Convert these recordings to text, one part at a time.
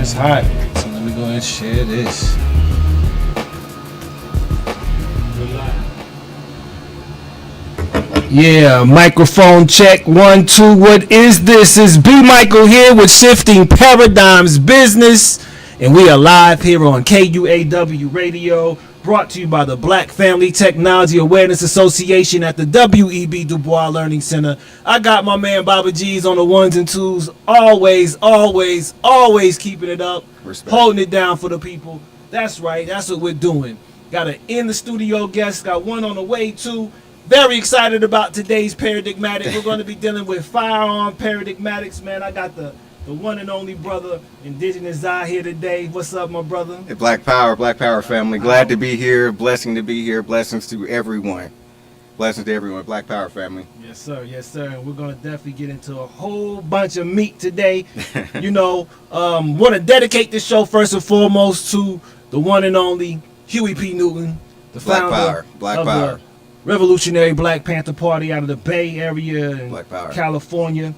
It's hot. So let me go ahead and share this. Yeah, microphone check 1 2. What is this? It's B Michael here with Shifting Paradigms Business, and we are live here on KUAW Radio, brought to you by the Black Family Technology Awareness Association at the W.E.B. Du Bois Learning Center. I got my man Baba G's on the ones and twos, always keeping it up, Respect. Holding it down for the people. That's right, that's what we're doing. Got an in the studio guest, got one on the way too. Very excited about today's paradigmatic. We're going to be dealing with firearm paradigmatics, man. I got the one and only brother, Indigenous Zai, here today. What's up, my brother? Hey, Black Power family. Glad to be here. Blessing to be here. Blessings to everyone. Blessings to everyone. Black Power family. Yes, sir. Yes, sir. And we're going to definitely get into a whole bunch of meat today. Want to dedicate this show first and foremost to the one and only Huey P. Newton, the founder Black Power. the Revolutionary Black Panther Party out of the Bay Area in Black Power. California.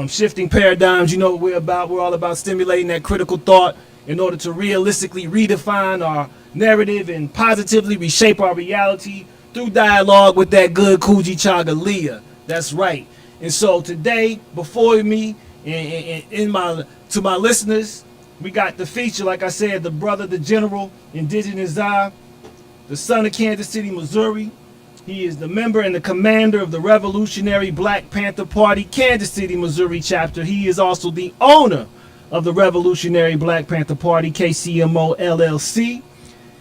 Shifting paradigms, you know what we're about. We're all about stimulating that critical thought in order to realistically redefine our narrative and positively reshape our reality through dialogue with that good Kuji Chaga Leah. That's right. And so today, before me, to my listeners, we got the feature, like I said, the brother, the general, Indigenous Zai, the son of Kansas City, Missouri. He is the member and the commander of the Revolutionary Black Panther Party, Kansas City, Missouri chapter. He is also the owner of the Revolutionary Black Panther Party, KCMO LLC.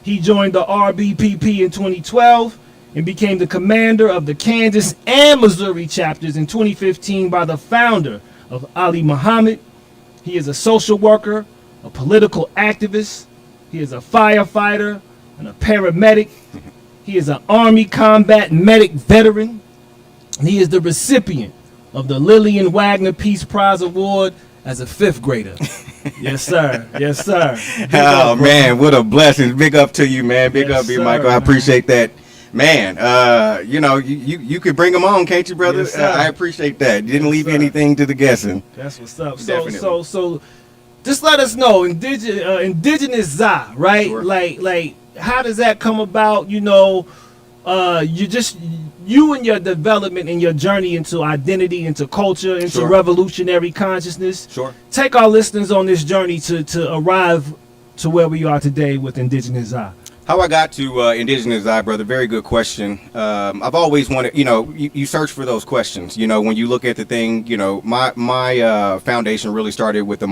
He joined the RBPP in 2012 and became the commander of the Kansas and Missouri chapters in 2015 by the founder of Ali Muhammad. He is a social worker, a political activist. He is a firefighter and a paramedic. He is an Army Combat Medic veteran, and he is the recipient of the Lillian Wagner Peace Prize Award as a 5th grader. Yes, sir. Yes, sir. Oh, man, what a blessing. Big up to you, man. Big up, B. Michael. I appreciate that. Man, you could bring them on, can't you, brother? Yes, sir. I appreciate that. You didn't leave anything to the guessing. That's what's up. Definitely. So, just let us know, Indigenous Zai, right? Sure. Like, how does that come about? You and your development and your journey into identity, into culture, into Sure. revolutionary consciousness. Sure. Take our listeners on this journey to arrive to where we are today with Indigenous Zai. How I got to Indigenous Zai, brother, very good question. I've always wanted, you search for those questions. When you look at the thing, my foundation really started with the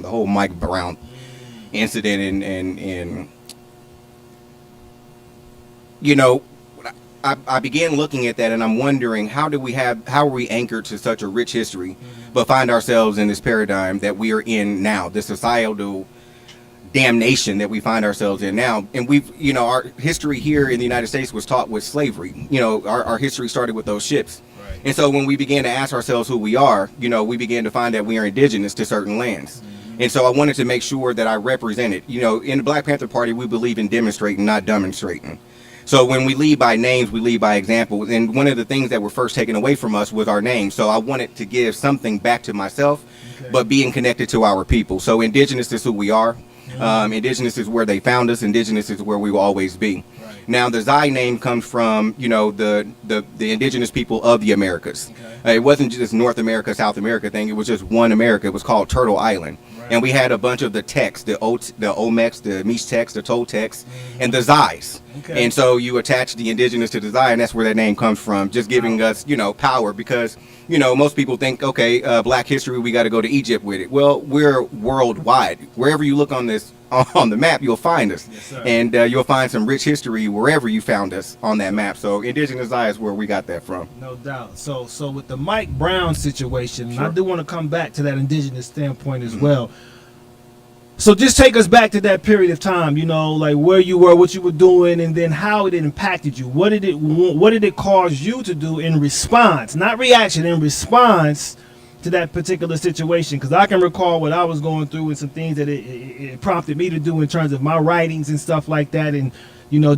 whole Mike Brown incident. And I began looking at that, and I'm wondering, how are we anchored to such a rich history, but find ourselves in this paradigm that we are in now, this societal damnation that we find ourselves in now. And our history here in the United States was taught with slavery. Our history started with those ships. Right. And so when we began to ask ourselves who we are, we began to find that we are indigenous to certain lands. And so I wanted to make sure that I represented, in the Black Panther Party, we believe in demonstrating, not demonstrating. So when we lead by names, we lead by example. And one of the things that were first taken away from us was our name. So I wanted to give something back to myself, but being connected to our people. So indigenous is who we are. Indigenous is where they found us. Indigenous is where we will always be. Right. Now, the Zai name comes from, the indigenous people of the Americas. It wasn't just North America, South America thing. It was just one America. It was called Turtle Island. Right. And we had a bunch of the texts, the Olmecs, the Mex-Tex, the Toltecs, and the Zais. Okay. And so you attach the indigenous to the Zai, and that's where that name comes from, just giving us, power, because, most people think, okay, Black history, we got to go to Egypt with it. Well, we're worldwide. Wherever you look on the map, you'll find us. Yes, sir. And you'll find some rich history wherever you found us on that map. So indigenous Zai is where we got that from. No doubt. So with the Mike Brown situation, Sure. I do want to come back to that indigenous standpoint as well. So just take us back to that period of time, like where you were, what you were doing, and then how it impacted you. What did it cause you to do in response, not reaction, in response to that particular situation? Because I can recall what I was going through and some things that it prompted me to do in terms of my writings and stuff like that, and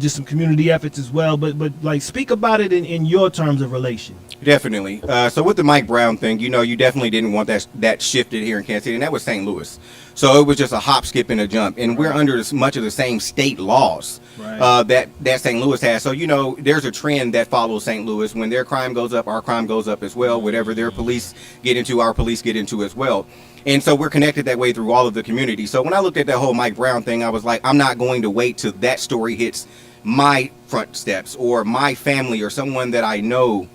just some community efforts as well. But like, speak about it in your terms of relation. Definitely. So with the Mike Brown thing, you definitely didn't want that shifted here in Kansas City, and that was St. Louis. So it was just a hop, skip, and a jump. And we're under much of the same state laws that St. Louis has. So, you know, there's a trend that follows St. Louis. When their crime goes up, our crime goes up as well. Whatever their police get into, our police get into as well. And so we're connected that way through all of the community. So when I looked at that whole Mike Brown thing, I was like, I'm not going to wait till that story hits my front steps or my family or someone that I know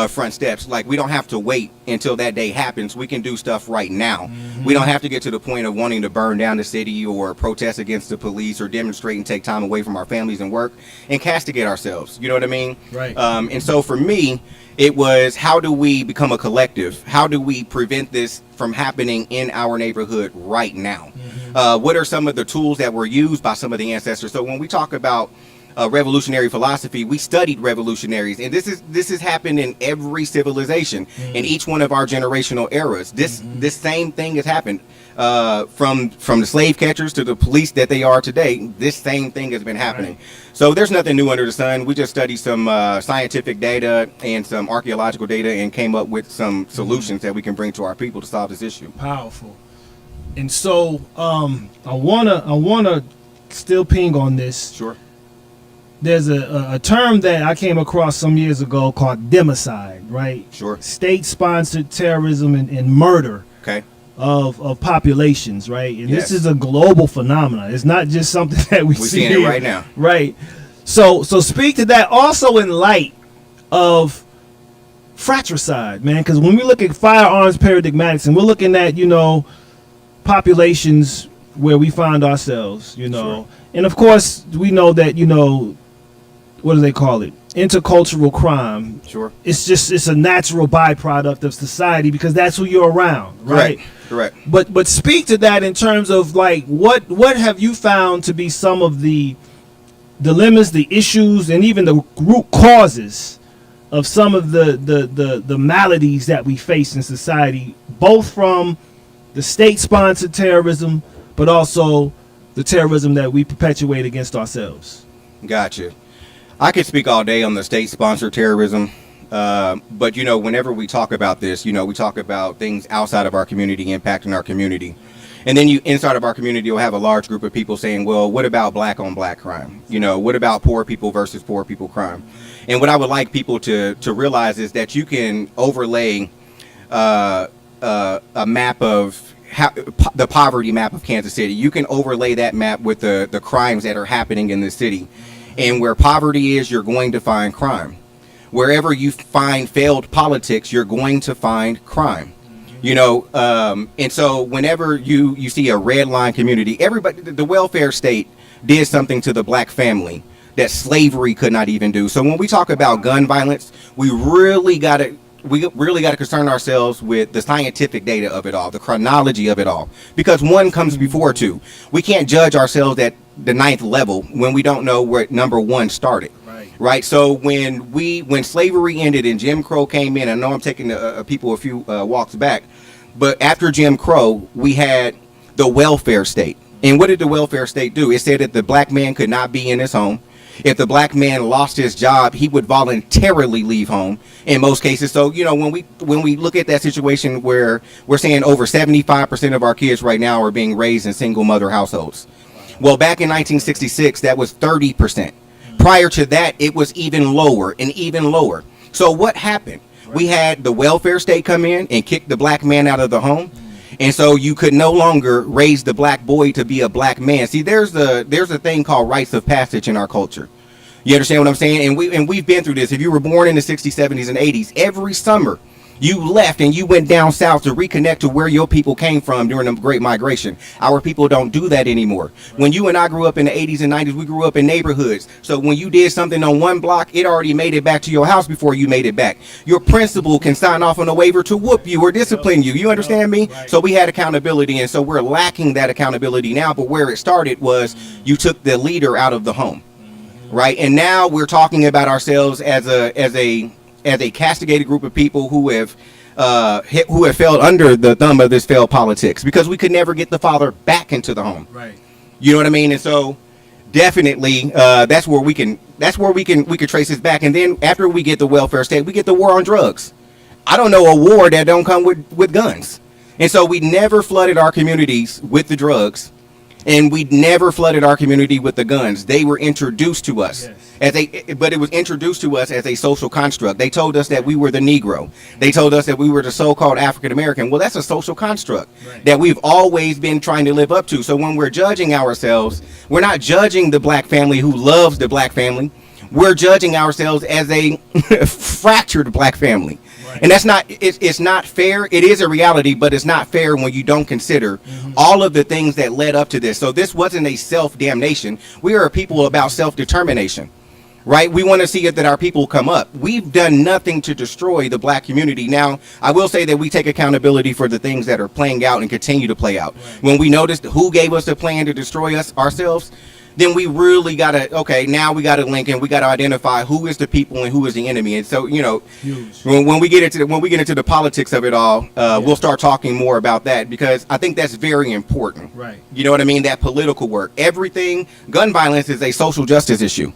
front steps. Like, we don't have to wait until that day happens. We can do stuff right now. We don't have to get to the point of wanting to burn down the city or protest against the police or demonstrate and take time away from our families and work and castigate ourselves. You know what I mean? And so for me, it was, how do we become a collective? How do we prevent this from happening in our neighborhood right now? What are some of the tools that were used by some of the ancestors? So when we talk about revolutionary philosophy, we studied revolutionaries, and this has happened in every civilization in each one of our generational eras. This same thing has happened from the slave catchers to the police that they are today. This same thing has been happening. So there's nothing new under the sun. We just studied some scientific data and some archaeological data and came up with some solutions that we can bring to our people to solve this issue. Powerful. And so I wanna still ping on this. Sure. There's a term that I came across some years ago called democide, right? Sure. State-sponsored terrorism and murder of populations, right? And this is a global phenomenon. It's not just something that we're seeing it right now. Right. So speak to that also in light of fratricide, man, because when we look at firearms paradigmatics and we're looking at, you know, populations where we find ourselves, you know, and of course we know that, you know, what do they call it? Intercultural crime. Sure. It's a natural byproduct of society because that's who you're around, right? Correct. But speak to that in terms of like what have you found to be some of the dilemmas, the issues, and even the root causes of some of the maladies that we face in society, both from the state-sponsored terrorism, but also the terrorism that we perpetuate against ourselves. Gotcha. I could speak all day on the state-sponsored terrorism, but, you know, whenever we talk about this, you know, we talk about things outside of our community impacting our community. And then inside of our community, you'll have a large group of people saying, well, what about black on black crime? You know, what about poor people versus poor people crime? And what I would like people to realize is that you can overlay a map of the poverty map of Kansas City. You can overlay that map with the crimes that are happening in the city. And where poverty is, you're going to find crime. Wherever you find failed politics, you're going to find crime. You know, and so whenever you see a red line community, everybody, the welfare state did something to the black family that slavery could not even do. So when we talk about gun violence, we really got to concern ourselves with the scientific data of it all, the chronology of it all, because one comes before two. We can't judge ourselves at the 9th level when we don't know where number one started. Right. So when slavery ended and Jim Crow came in, I know I'm taking people a few walks back, but after Jim Crow, we had the welfare state. And what did the welfare state do? It said that the black man could not be in his home. If the black man lost his job, he would voluntarily leave home in most cases. So, you know, when we look at that situation where we're saying over 75% of our kids right now are being raised in single mother households. Well, back in 1966, that was 30%. Prior to that, it was even lower and even lower. So what happened? We had the welfare state come in and kick the black man out of the home. And so you could no longer raise the black boy to be a black man. See, there's a thing called rites of passage in our culture. You understand what I'm saying? And we've been through this. If you were born in the 60s, 70s, and 80s, every summer you left and you went down south to reconnect to where your people came from during the Great Migration. Our people don't do that anymore. When you and I grew up in the 80s and 90s, we grew up in neighborhoods. So when you did something on one block, it already made it back to your house before you made it back. Your principal can sign off on a waiver to whoop you or discipline you. You understand me? So we had accountability, and so we're lacking that accountability now. But where it started was you took the leader out of the home, right? And now we're talking about ourselves as a castigated group of people who have failed under the thumb of this failed politics, because we could never get the father back into the home. Right. You know what I mean? And so definitely that's where we can trace this back. And then after we get the welfare state, we get the war on drugs. I don't know a war that don't come with guns. And so we never flooded our communities with the drugs, and we never flooded our community with the guns. They were introduced to us but it was introduced to us as a social construct. They told us that we were the Negro. They told us that we were the so-called African American. Well, that's a social construct that we've always been trying to live up to. So when we're judging ourselves, we're not judging the black family who loves the black family. We're judging ourselves as a fractured black family. And that's not, it's not fair. It is a reality, but it's not fair when you don't consider all of the things that led up to this. So this wasn't a self-damnation. We are a people about self-determination, right? We want to see that our people come up. We've done nothing to destroy the black community. Now, I will say that we take accountability for the things that are playing out and continue to play out. When we noticed who gave us the plan to destroy us ourselves, then we really gotta, okay, now we gotta link and we gotta identify who is the people and who is the enemy. And so, you know, when we get into the politics of it all, we'll start talking more about that, because I think that's very important. Right. You know what I mean? That political work. Everything, gun violence is a social justice issue.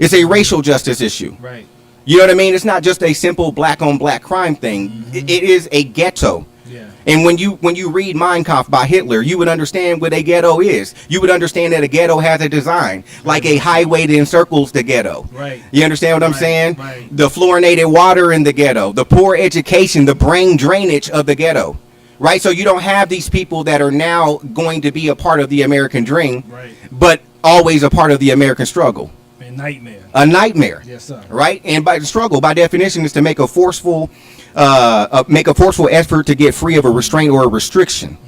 It's a racial justice issue. Right. You know what I mean? It's not just a simple black on black crime thing. It is a ghetto. Yeah. And when you read Mein Kampf by Hitler, you would understand what a ghetto is. You would understand that a ghetto has a design, like a highway that encircles the ghetto. Right. You understand what I'm saying? Right. The fluorinated water in the ghetto, the poor education, the brain drainage of the ghetto. Right? So you don't have these people that are now going to be a part of the American dream, but always a part of the American struggle. A nightmare. A nightmare. Yes, sir. Right? And by the struggle, by definition, is to make a forceful effort to get free of a restraint or a restriction.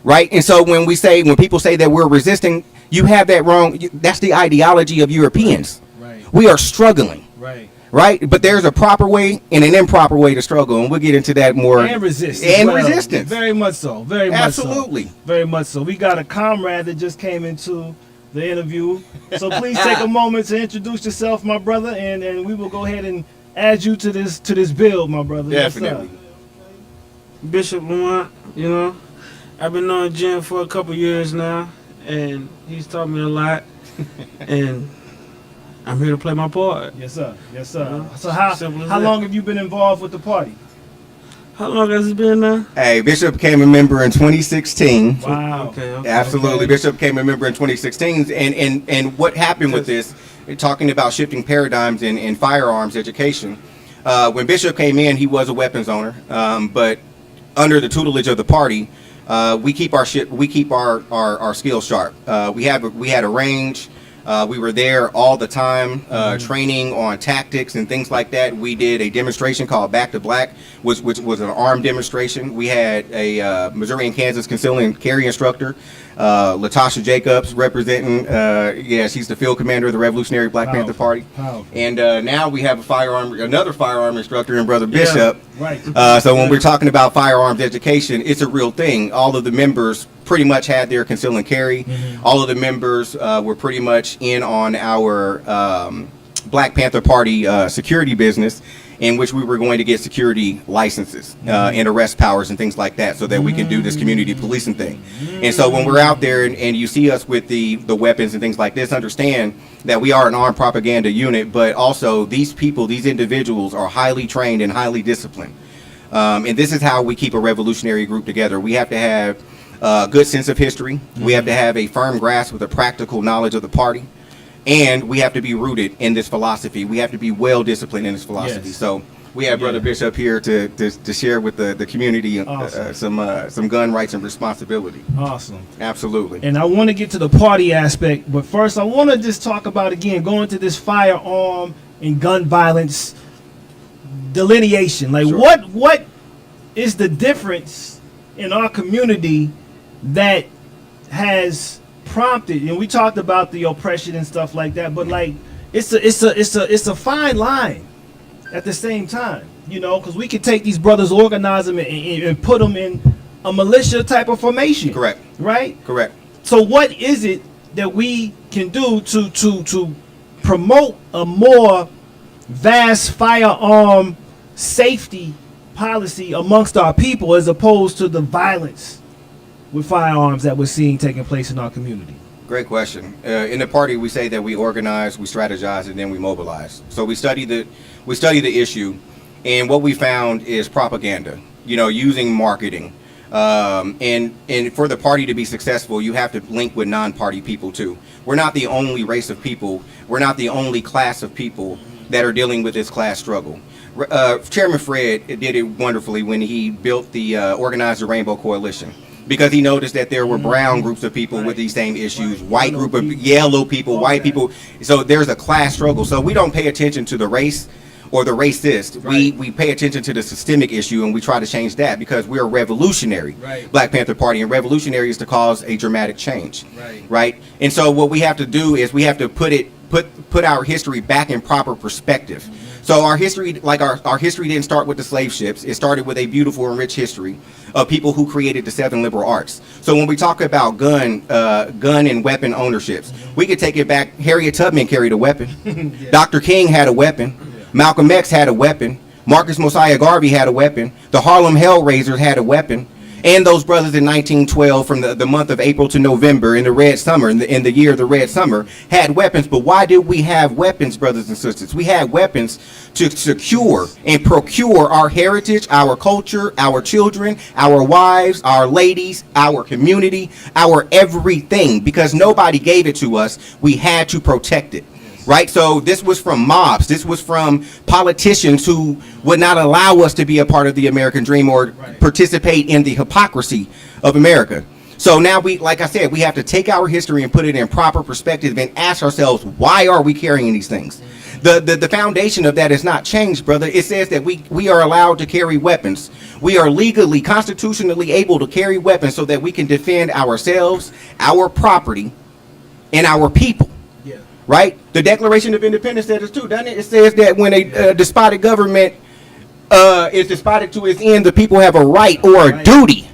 Right? And so when people say that we're resisting, you have that wrong. That's the ideology of Europeans. Right. We are struggling. Right. Right? But there's a proper way and an improper way to struggle, and we'll get into that more. And resistance. And resistance. Very much so. Very much so. Absolutely. Very much so. We got a comrade that just came into the interview. So please take a moment to introduce yourself, my brother, and we will go ahead and add you to this build, my brother. Definitely. Yes, Bishop Lamont, you know, I've been knowing Jim for a couple years now, and he's taught me a lot, and I'm here to play my part. yes, sir. Yes, sir. Yeah. So how Simple as how that. long have you been involved with the party? How long has it been now? Hey, Bishop became a member in 2016. Wow. Okay. Absolutely. Okay. Bishop became a member in 2016. And what happened with this, talking about shifting paradigms in firearms education, when Bishop came in, he was a weapons owner, but under the tutelage of the party, we keep our skills sharp. We had a range. We were there all the time, training on tactics and things like that. We did a demonstration called Back to Black, which was an armed demonstration. We had a Missouri and Kansas conceal and carry instructor, Latasha Jacobs, representing. She's the field commander of the Revolutionary Black Panther Party. Powerful. And now we have another firearm instructor in Brother Bishop. Right. So when we're talking about firearms education, it's a real thing. All of the members pretty much had their conceal and carry. All of the members were pretty much in on our Black Panther Party security business, in which we were going to get security licenses and arrest powers and things like that, so that we can do this community policing thing. And so when we're out there and you see us with the weapons and things like this, understand that we are an armed propaganda unit, but also these individuals are highly trained and highly disciplined. And this is how we keep a revolutionary group together. We have to have a good sense of history. We have to have a firm grasp with a practical knowledge of the party. And we have to be rooted in this philosophy. We have to be well disciplined in this philosophy. Yes. So we have Brother Bishop here to share with the community some gun rights and responsibility. Awesome. Absolutely. And I want to get to the party aspect, but first I want to just talk about, again, going to this firearm and gun violence delineation. Like, Sure. what is the difference in our community that has prompted, and we talked about the oppression and stuff like that, but like it's a fine line at the same time, you know, because we could take these brothers, organize them, and put them in a militia type of formation. Correct. Right. Correct. So what is it that we can do to promote a more vast firearm safety policy amongst our people, as opposed to the violence with firearms that we're seeing taking place in our community? Great question. In the party, we say that we organize, we strategize, and then we mobilize. So we study the issue, and what we found is propaganda. You know, using marketing, And for the party to be successful, you have to link with non-party people too. We're not the only race of people. We're not the only class of people that are dealing with this class struggle. Chairman Fred did it wonderfully when he built the Organize the Rainbow Coalition, because he noticed that there were brown groups of people with these same issues, white group of yellow people, white people. So there's a class struggle. So we don't pay attention to the race or the racist. We pay attention to the systemic issue, and we try to change that because we're a revolutionary Black Panther Party, and revolutionary is to cause a dramatic change. Right? And so what we have to do is we have to put our history back in proper perspective. So our history, like our history didn't start with the slave ships. It started with a beautiful and rich history of people who created the 7 liberal arts. So when we talk about gun and weapon ownerships, we could take it back. Harriet Tubman carried a weapon. Dr. King had a weapon. Malcolm X had a weapon. Marcus Mosiah Garvey had a weapon. The Harlem Hellraisers had a weapon. And those brothers in 1912, from the month of April to November in the Red Summer, in the year of the Red Summer, had weapons. But why did we have weapons, brothers and sisters? We had weapons to secure and procure our heritage, our culture, our children, our wives, our ladies, our community, our everything. Because nobody gave it to us, we had to protect it. Right? So this was from mobs. This was from politicians who would not allow us to be a part of the American dream or participate in the hypocrisy of America. So now like I said, we have to take our history and put it in proper perspective and ask ourselves, why are we carrying these things? The foundation of that is not changed, brother. It says that we are allowed to carry weapons. We are legally, constitutionally able to carry weapons so that we can defend ourselves, our property, and our people. Right? The Declaration of Independence says it too, doesn't it? It says that when a despotic government is despotic to its end, the people have a right or a duty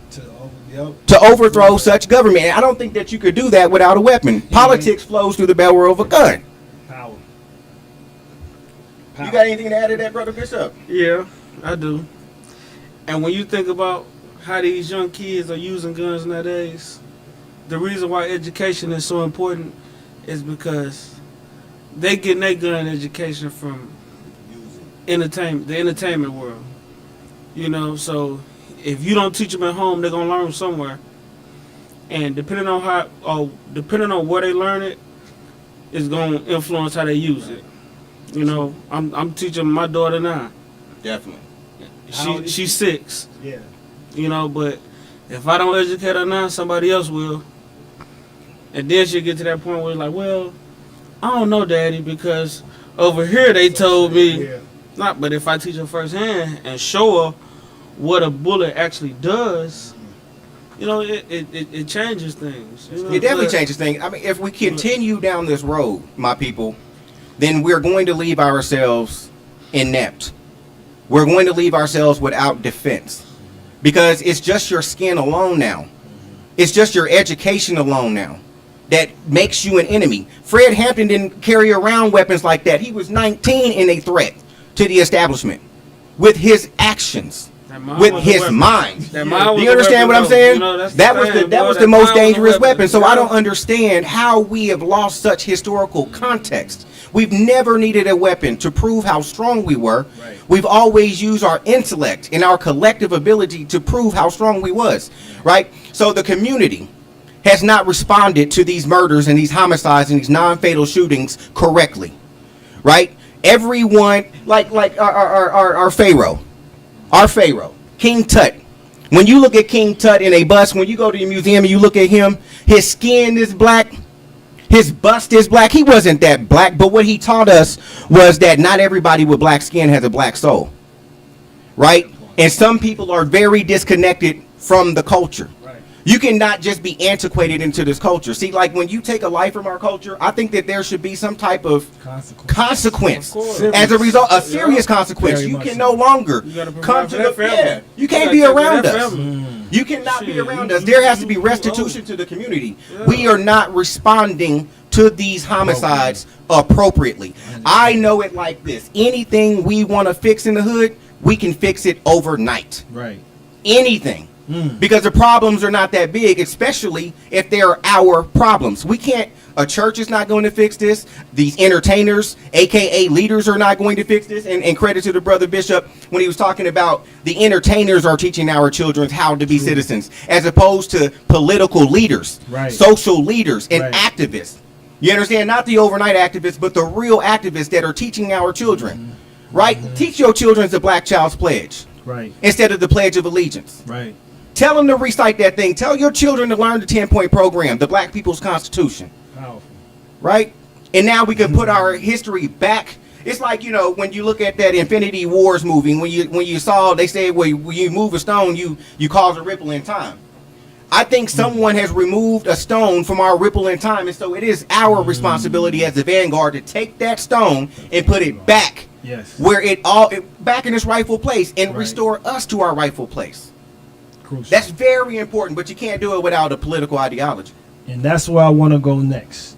to overthrow such government. And I don't think that you could do that without a weapon. Politics flows through the barrel of a gun. Power. You got anything to add to that, Brother Bishop? Yeah, I do. And when you think about how these young kids are using guns nowadays, the reason why education is so important is because they getting their gun education from the entertainment world. You know, so if you don't teach them at home, they're gonna learn somewhere. And depending on where they learn it, is gonna influence how they use it. You know, I'm teaching my daughter now. Definitely. She's 6. Yeah. You know, but if I don't educate her now, somebody else will. And then she'll get to that point where it's like, well, I don't know, Daddy, because over here they told me not. But if I teach her firsthand and show her what a bullet actually does, you know, it changes things. You know? It definitely changes things. I mean, if we continue down this road, my people, then we're going to leave ourselves inept. We're going to leave ourselves without defense, because it's just your skin alone now. It's just your education alone now that makes you an enemy. Fred Hampton didn't carry around weapons like that. He was 19 and a threat to the establishment with his actions, with his mind. Do you understand what I'm saying? You know, that was the most dangerous weapon. So I don't understand how we have lost such historical context. We've never needed a weapon to prove how strong we were. We've always used our intellect and our collective ability to prove how strong we was. Right? So the community has not responded to these murders and these homicides and these non-fatal shootings correctly, right? Everyone, like our Pharaoh, King Tut. When you look at King Tut in a bust, when you go to the museum and you look at him, his skin is black, his bust is black. He wasn't that black, but what he taught us was that not everybody with black skin has a black soul, right? And some people are very disconnected from the culture. You cannot just be antiquated into this culture. See, like when you take a life from our culture, I think that there should be some type of consequence as a result, a serious consequence. You can no longer come to the you can't be around us. You cannot be around us. There has to be restitution to the community. We are not responding to these homicides appropriately. I know it like this. Anything we want to fix in the hood, we can fix it overnight. Right. Anything. Because the problems are not that big, especially if they're our problems. We can't A church is not going to fix this. These entertainers, aka leaders, are not going to fix this. And credit to the brother Bishop when he was talking about the entertainers are teaching our children how to be citizens, as opposed to political leaders, social leaders, and activists. You understand? Not the overnight activists, but the real activists that are teaching our children. Right? Teach your children the Black Child's Pledge. Right. Instead of the Pledge of Allegiance. Right. Tell them to recite that thing. Tell your children to learn the 10-point program, the Black People's Constitution. Powerful. Right? And now we can put our history back. It's like, you know, when you look at that Infinity Wars movie, when you saw, they say, well, when you move a stone, you cause a ripple in time. I think someone has removed a stone from our ripple in time, and so it is our responsibility as the vanguard to take that stone and put it back where back in its rightful place and restore us to our rightful place. Crucial. That's very important, but you can't do it without a political ideology. And that's where I want to go next.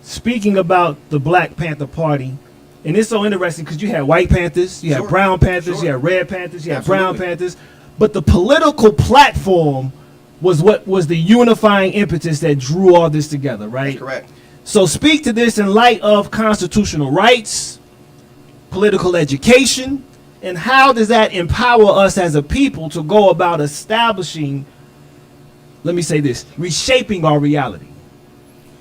Speaking about the Black Panther Party, and it's so interesting because you had White Panthers, you had Brown Panthers, you had Red Panthers, you had Brown Panthers, but the political platform was what was the unifying impetus that drew all this together, right? That's correct. So speak to this in light of constitutional rights, political education, and how does that empower us as a people to go about establishing, let me say this, reshaping our reality?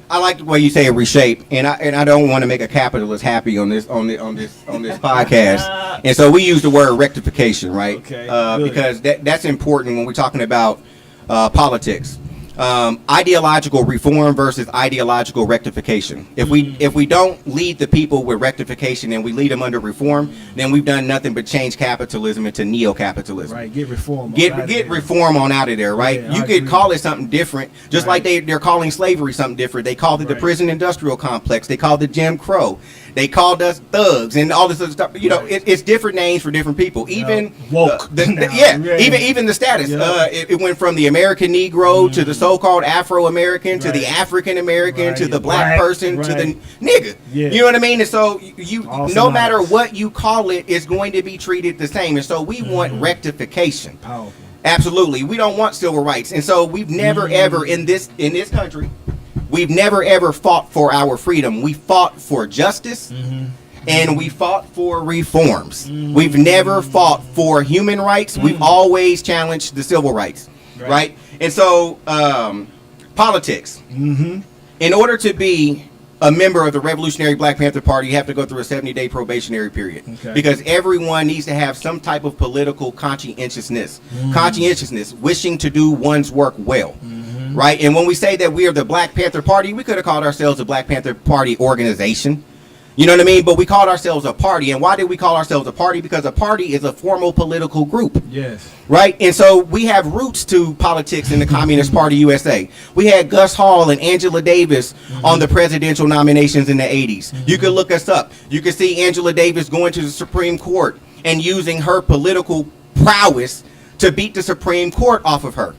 I like the way you say reshape, and I don't want to make a capitalist happy on this podcast, and so we use the word rectification, right? Okay, because that's important when we're talking about politics. Ideological reform versus ideological rectification. If we don't lead the people with rectification and we lead them under reform, then we've done nothing but change capitalism into neo-capitalism. Right, get reform. Get reform on out of there, right? Yeah, you could call it something different, just like they're calling slavery something different. They called it the prison industrial complex. They called it Jim Crow. They called us thugs and all this other stuff. You know, it's different names for different people. Even woke. Even the status. It went from the American Negro to the so-called Afro-American to the African-American to the black person to the nigga. Yeah. You know what I mean? And so no matter nice. what you call it, it's going to be treated the same. And so we want rectification. Powerful. Absolutely. We don't want civil rights. And so we've never ever in this country, we've never ever fought for our freedom. We fought for justice and we fought for reforms. We've never fought for human rights. We've always challenged the civil rights. Right? And so politics. In order to be a member of the Revolutionary Black Panther Party, you have to go through a 70-day probationary period. Because everyone needs to have some type of political conscientiousness. Conscientiousness, wishing to do one's work well. Right? And when we say that we are the Black Panther Party, we could have called ourselves the Black Panther Party organization. You know what I mean? But we called ourselves a party. And why did we call ourselves a party? Because a party is a formal political group. Yes. Right? And so we have roots to politics in the Communist Party USA. We had Gus Hall and Angela Davis on the presidential nominations in the 80s. You could look us up. You could see Angela Davis going to the Supreme Court and using her political prowess to beat the Supreme Court off of her.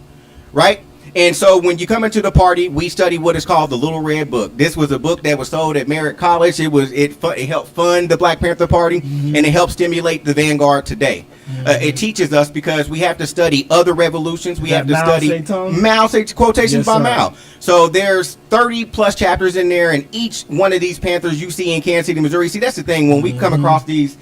Right? And so when you come into the party, we study what is called the Little Red Book. This was a book that was sold at Merritt College. It helped fund the Black Panther Party, and it helped stimulate the vanguard today. It teaches us because we have to study other revolutions. We have to study Mao quotations by Mao. So there's 30 plus chapters in there, and each one of these Panthers you see in Kansas City, Missouri. See, that's the thing when we come across these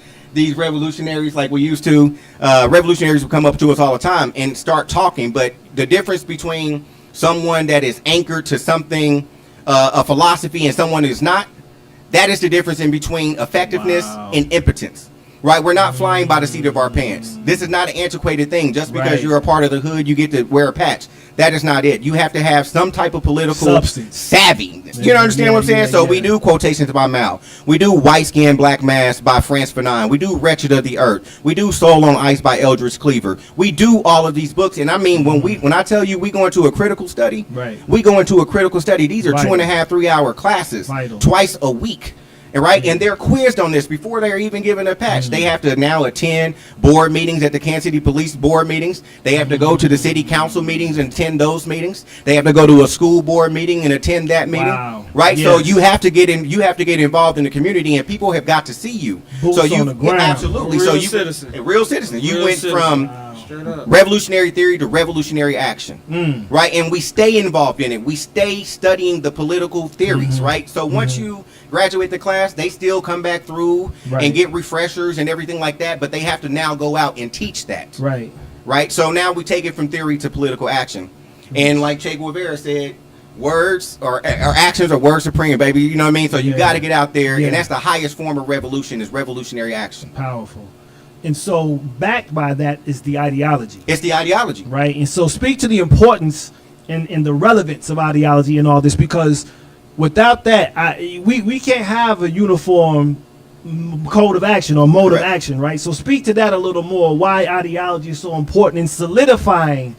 revolutionaries like we used to, revolutionaries will come up to us all the time and start talking. But the difference between someone that is anchored to something, a philosophy, and someone who's not, that is the difference in between effectiveness and impotence. Right? We're not flying by the seat of our pants. This is not an antiquated thing. Just because you're a part of the hood, you get to wear a patch. That is not it. You have to have some type of political savvy. You understand what I'm saying? So we do quotations by Mao. We do White Skin Black Mass by Frantz Fanon. We do Wretched of the Earth. We do Soul on Ice by Eldridge Cleaver. We do all of these books. And I mean, when I tell you we go into a critical study, we go into a critical study. These are 2.5, 3 hour classes twice a week. And they're quizzed on this before they're even given a patch. They have to now attend board meetings at the Kansas City Police board meetings. They have to go to the city council meetings and attend those meetings. They have to go to a school board meeting and attend that meeting. Right? Yes. So you have to get in. You have to get involved in the community, and people have got to see you. Boots so you on the ground. absolutely. A real so citizen. A real citizen. You went from Straight up. Revolutionary theory to revolutionary action, right? And we stay involved in it. We stay studying the political theories, right? So once you graduate the class, they still come back through and get refreshers and everything like that, but they have to now go out and teach that, right? So now we take it from theory to political action. And like Che Guevara said, words or actions are words supreme, baby. You know what I mean? So you got to get out there, and that's the highest form of revolution, is revolutionary action. Powerful. And so backed by that is the ideology. It's the ideology. Right. And so speak to the importance and the relevance of ideology in all this, because without that, we can't have a uniform code of action or mode of action, right? So speak to that a little more, why ideology is so important in solidifying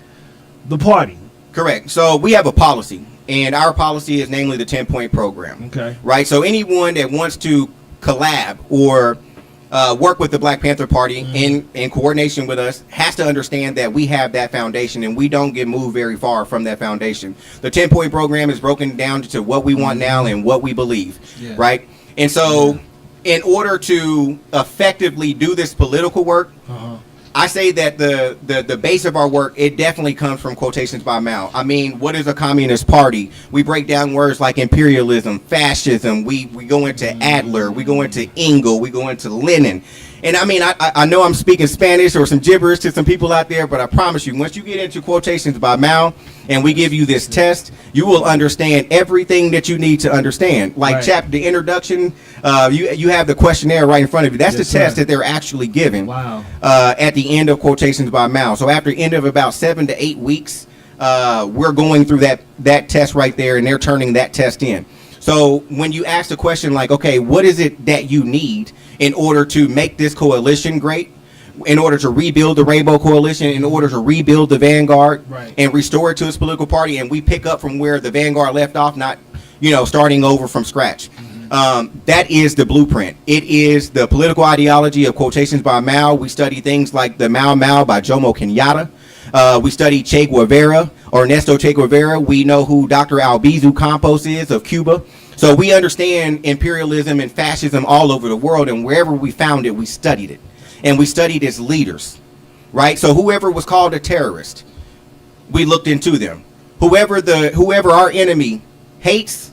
the party. Correct. So we have a policy, and our policy is namely the 10-point program. Okay. Right. So anyone that wants to collab or work with the Black Panther Party in coordination with us has to understand that we have that foundation, and we don't get moved very far from that foundation. The 10-point program is broken down to what we want now and what we believe, right? And so in order to effectively do this political work, I say that the base of our work, it definitely comes from quotations by Mao. I mean, what is a communist party? We break down words like imperialism, fascism. We go into Adler, we go into Engel, we go into Lenin. And I mean, I know I'm speaking Spanish or some gibberish to some people out there, but I promise you, once you get into quotations by Mao and we give you this test, you will understand everything that you need to understand. Like the introduction, you have the questionnaire right in front of you. That's the test that they're actually giving at the end of quotations by Mao. So after the end of about 7 to 8 weeks, we're going through that test right there, and they're turning that test in. So when you ask the question like, okay, what is it that you need in order to make this coalition great, in order to rebuild the Rainbow Coalition, in order to rebuild the Vanguard and restore it to its political party, and we pick up from where the Vanguard left off, not, starting over from scratch. That is the blueprint. It is the political ideology of quotations by Mao. We study things like the Mao Mao by Jomo Kenyatta. We study Che Guevara, or Ernesto Che Guevara. We know who Dr. Albizu Campos is of Cuba. So we understand imperialism and fascism all over the world, and wherever we found it, we studied it. And we studied its leaders, right? So whoever was called a terrorist, we looked into them. Whoever our enemy hates,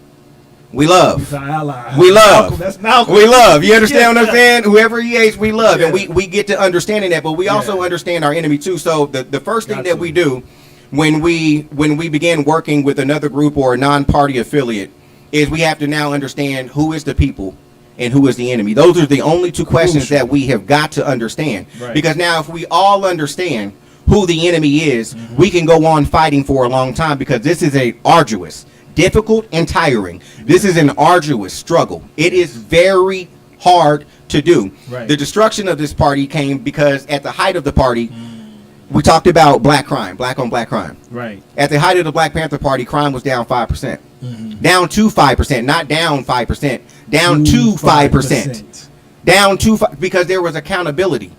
we love. He's our ally. We love. Malcolm, that's Malcolm. We love. You understand what I'm saying? Whoever he hates, we love. And we get to understanding that, but we also understand our enemy too. So the first thing that we do when we begin working with another group or a non-party affiliate is we have to now understand who is the people and who is the enemy. Those are the only two questions that we have got to understand. Because now if we all understand who the enemy is, we can go on fighting for a long time, because this is a arduous, difficult, and tiring. This is an arduous struggle. It is very hard to do. The destruction of this party came because at the height of the party, we talked about black crime, black on black crime. At the height of the Black Panther Party, crime was down 5%. Down to 5%, not down 5%, down to 5%. Down to 5%, because there was accountability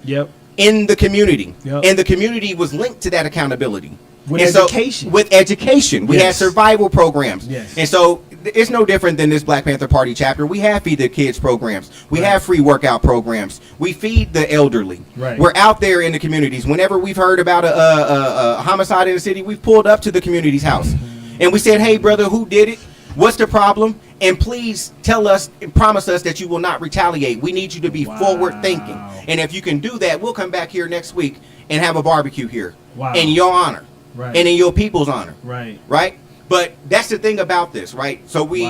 in the community. And the community was linked to that accountability. With education. With education. We had survival programs. And so it's no different than this Black Panther Party chapter. We have Feed the Kids programs. We have free workout programs. We feed the elderly. We're out there in the communities. Whenever we've heard about a homicide in the city, we've pulled up to the community's house. And we said, hey, brother, who did it? What's the problem? And please tell us and promise us that you will not retaliate. We need you to be forward thinking. And if you can do that, we'll come back here next week and have a barbecue here in your honor and in your people's honor. Right? But that's the thing about this, right? So we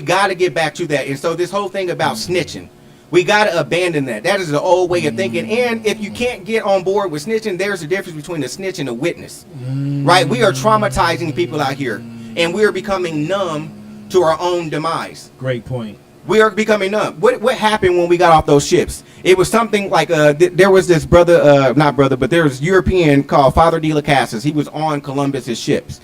got to get back to that. And so this whole thing about snitching, we got to abandon that. That is the old way of thinking. And if you can't get on board with snitching, there's a difference between a snitch and a witness, right? We are traumatizing people out here, and we are becoming numb to our own demise. Great point. We are becoming numb. What happened when we got off those ships? It was something like there was this brother, not brother, but there was a European called Father de la Casas. He was on Columbus's ships.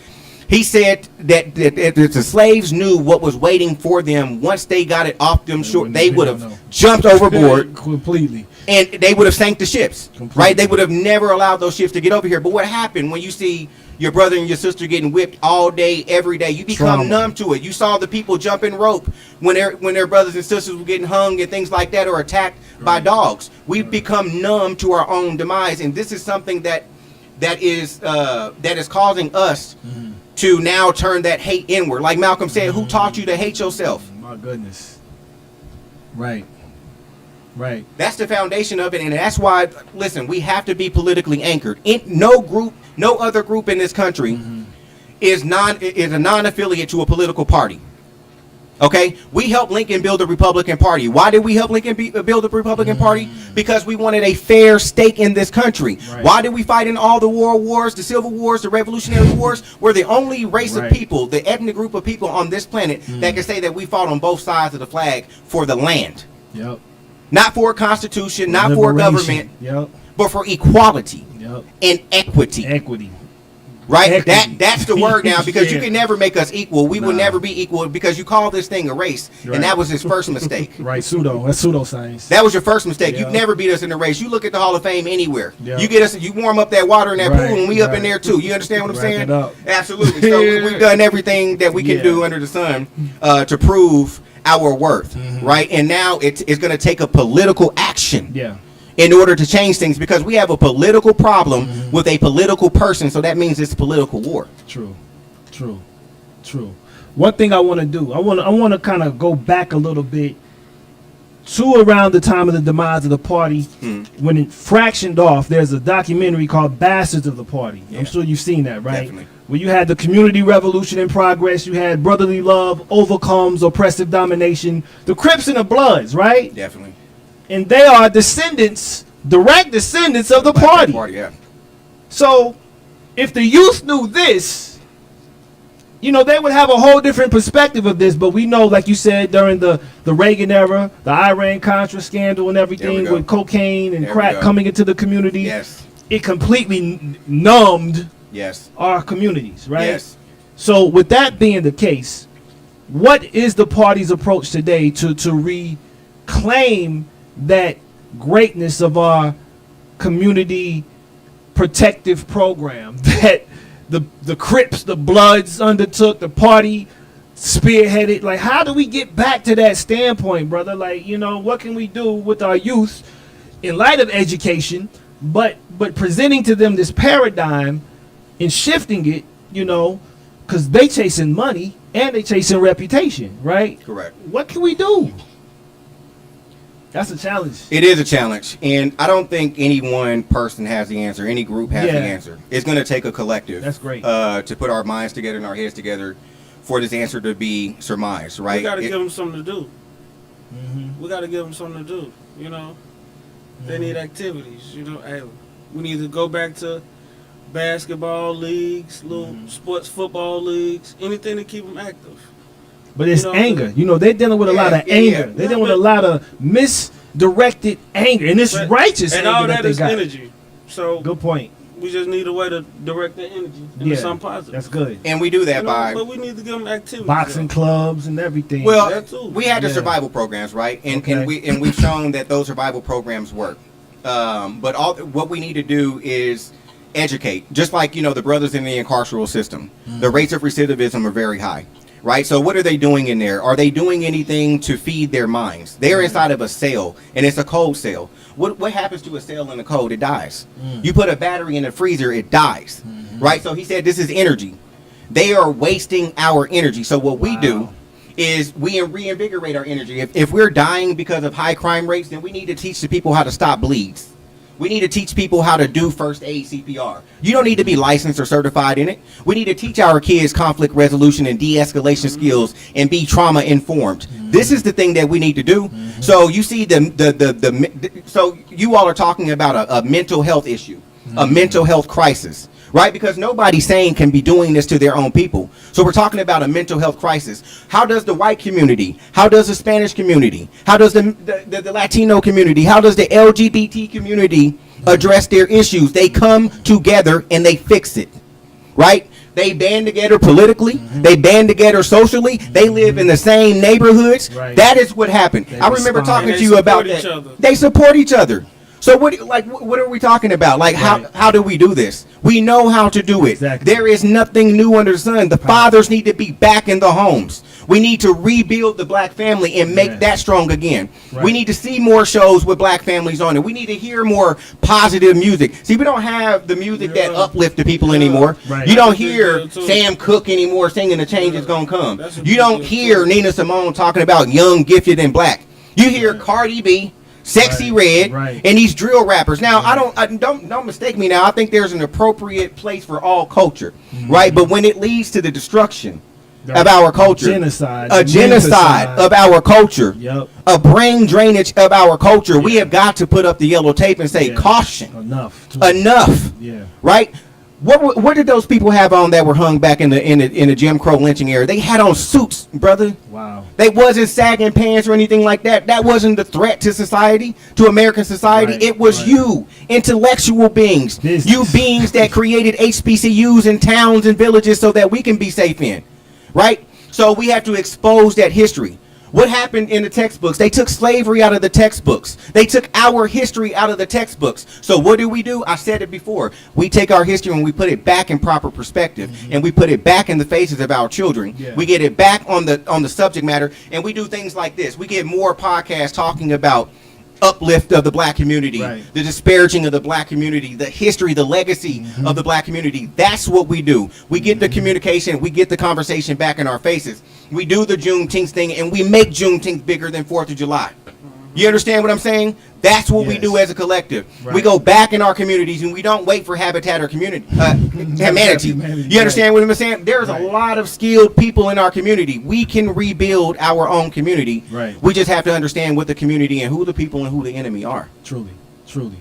He said that the slaves knew what was waiting for them once they got it off them shore. They would have jumped overboard completely, and they would have sank the ships. Right? They would have never allowed those ships to get over here. But what happened when you see your brother and your sister getting whipped all day, every day? You become numb to it. You saw the people jumping rope when their brothers and sisters were getting hung and things like that, or attacked by dogs. We've become numb to our own demise, and this is something that that is causing us to now turn that hate inward. Like Malcolm said, who taught you to hate yourself? My goodness. Right. Right. That's the foundation of it, and that's why, listen, we have to be politically anchored. No other group in this country is a non-affiliate to a political party. Okay, we helped Lincoln build the Republican Party. Why did we help Lincoln build the Republican Party? Because we wanted a fair stake in this country. Right. Why did we fight in all the world wars, the civil wars, the revolutionary wars? We're the only race of people, the ethnic group of people on this planet that can say that we fought on both sides of the flag for the land. Yep. Not for a constitution, not for a government, Yep. but for equality Yep. and equity. Equity. Right? Equity. That's the word now, because you Yeah. can never make us equal. We will Nah. never be equal because you call this thing a race, Right. and that was his first mistake. Right. That's pseudoscience. That was your first mistake. Yeah. You've never beat us in the race. You look at the Hall of Fame anywhere. Yeah. You get us, you warm up that water in that Right, pool, and we up in right. there too. You understand what I'm Rack saying? it up. Absolutely. So we've done everything that we can Yeah. do under the sun to prove our worth, right? And now it's going to take a political action. Yeah. In order to change things, because we have a political problem with a political person, so that means it's political war. True. One thing I want to do, I want to kind of go back a little bit to around the time of the demise of the party, when it fractioned off. There's a documentary called Bastards of the Party. Yeah. I'm sure you've seen that, right? Definitely. Where you had the community revolution in progress, you had brotherly love overcomes oppressive domination, the Crips and the Bloods, right? Definitely. And they are direct descendants of the party. Yeah. So, if the youth knew this, they would have a whole different perspective of this. But we know, like you said, during the Reagan era, the Iran-Contra scandal and everything, go. with cocaine and There we crack go. coming into the community, Yes. it completely numbed Yes. our communities, right? Yes. So, with that being the case, what is the party's approach today to reclaim that greatness of our community protective program that the Crips, the Bloods undertook, the party spearheaded? Like, how do we get back to that standpoint, brother? Like, what can we do with our youth in light of education, but presenting to them this paradigm and shifting it, because they chasing money and they chasing reputation, right? Correct. What can we do? That's a challenge. It is a challenge, and I don't think any one person has the answer. Any group has the answer. It's going to take a collective. That's great. To put our minds together and our heads together for this answer to be surmised, right? We got to give them something to do. We got to give them something to do. They need activities. Hey, we need to go back to basketball leagues, little sports football leagues, anything to keep them active. But it's anger. They're dealing with a lot of anger. They're dealing with a lot of misdirected anger, and it's righteous and anger all that they is got. energy. So Good point. we just need a way to direct that energy into something positive. That's good. And we do that by But we need to give them activities. Boxing clubs and everything. well, That too. we had the Yeah. survival programs, right? And Okay. we've shown that those survival programs work. But what we need to do is educate, just like the brothers in the incarceral system. The rates of recidivism are very high. Right, so what are they doing in there? Are they doing anything to feed their minds? They're inside of a cell, and it's a cold cell. What happens to a cell in the cold? It dies. You put a battery in the freezer, it dies. Right, so he said this is energy. They are wasting our energy. So what we do is we reinvigorate our energy. If we're dying because of high crime rates, then we need to teach the people how to stop bleeds. We need to teach people how to do first aid CPR. You don't need to be licensed or certified in it. We need to teach our kids conflict resolution and de-escalation skills and be trauma informed. This is the thing that we need to do. So you see so you all are talking about a mental health issue, a mental health crisis, right? Because nobody sane can be doing this to their own people. So we're talking about a mental health crisis. How does the white community, how does the Spanish community, how does the Latino community, how does the LGBT community address their issues? They come together and they fix it, right? They band together politically. They band together socially. They live in the same neighborhoods. Right. That is what happened. I remember respond. talking And to they you about support each that. other. They support each other. So what are we talking about? Like how do we do this? We know how to do it. Exactly. There is nothing new under the sun. The fathers need to be back in the homes. We need to rebuild the black family and make Yeah. that strong again. Right. We need to see more shows with black families on it. We need to hear more positive music. See, we don't have the music that Yeah. uplift the people anymore. Right. You don't That's a big hear deal, too. Sam Cooke anymore singing "The Change Is Yeah. Gonna Come." That's a You big don't deal, hear too. Nina Simone talking about young, gifted, and black. You hear Right. Cardi B, Sexy Right. Red, Right. and these drill rappers. Now, Right. don't mistake me. Now, I think there's an appropriate place for all culture, right? But when it leads to the destruction of our culture, Genocide. a genocide of our culture, Yep. a brain drainage of our culture, we have got to put up the yellow tape and say, Yeah. caution, Enough. enough, Yeah. right? What did those people have on that were hung back in the Jim Crow lynching era? They had on suits, brother. Wow. They wasn't sagging pants or anything like that. That wasn't the threat to society, to American society. Right, It was right. you, intellectual beings, Business. you beings that created HBCUs in towns and villages so that we can be safe in, right? So we have to expose that history. What happened in the textbooks? They took slavery out of the textbooks. They took our history out of the textbooks. So what do? I said it before. We take our history and we put it back in proper perspective, and we put it back in the faces of our children. Yeah. We get it back on the subject matter, and we do things like this. We get more podcasts talking about uplift of the black community, Right. the disparaging of the black community, the history, the legacy of the black community. That's what we do. We get the communication, we get the conversation back in our faces. We do the Juneteenth thing, and we make Juneteenth bigger than 4th of July. You understand what I'm saying? That's what we Yes. do as a collective. We Right. go back in our communities, and we don't wait for habitat or community, humanity. Humanity, You understand right. what I'm saying? There's Right. a lot of skilled people in our community. We can rebuild our own community. Right. We just have to understand what the community and who the people and who the enemy are. Truly. Truly.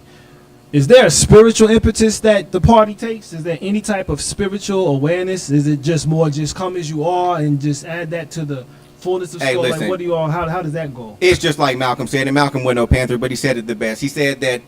Is there a spiritual impetus that the party takes? Is there any type of spiritual awareness? Is it just more just come as you are and just add that to the fullness of Hey, soul? listen. Like, what do you all? How does that go? It's just like Malcolm said, and Malcolm wasn't no Panther, but he said it the best. He said that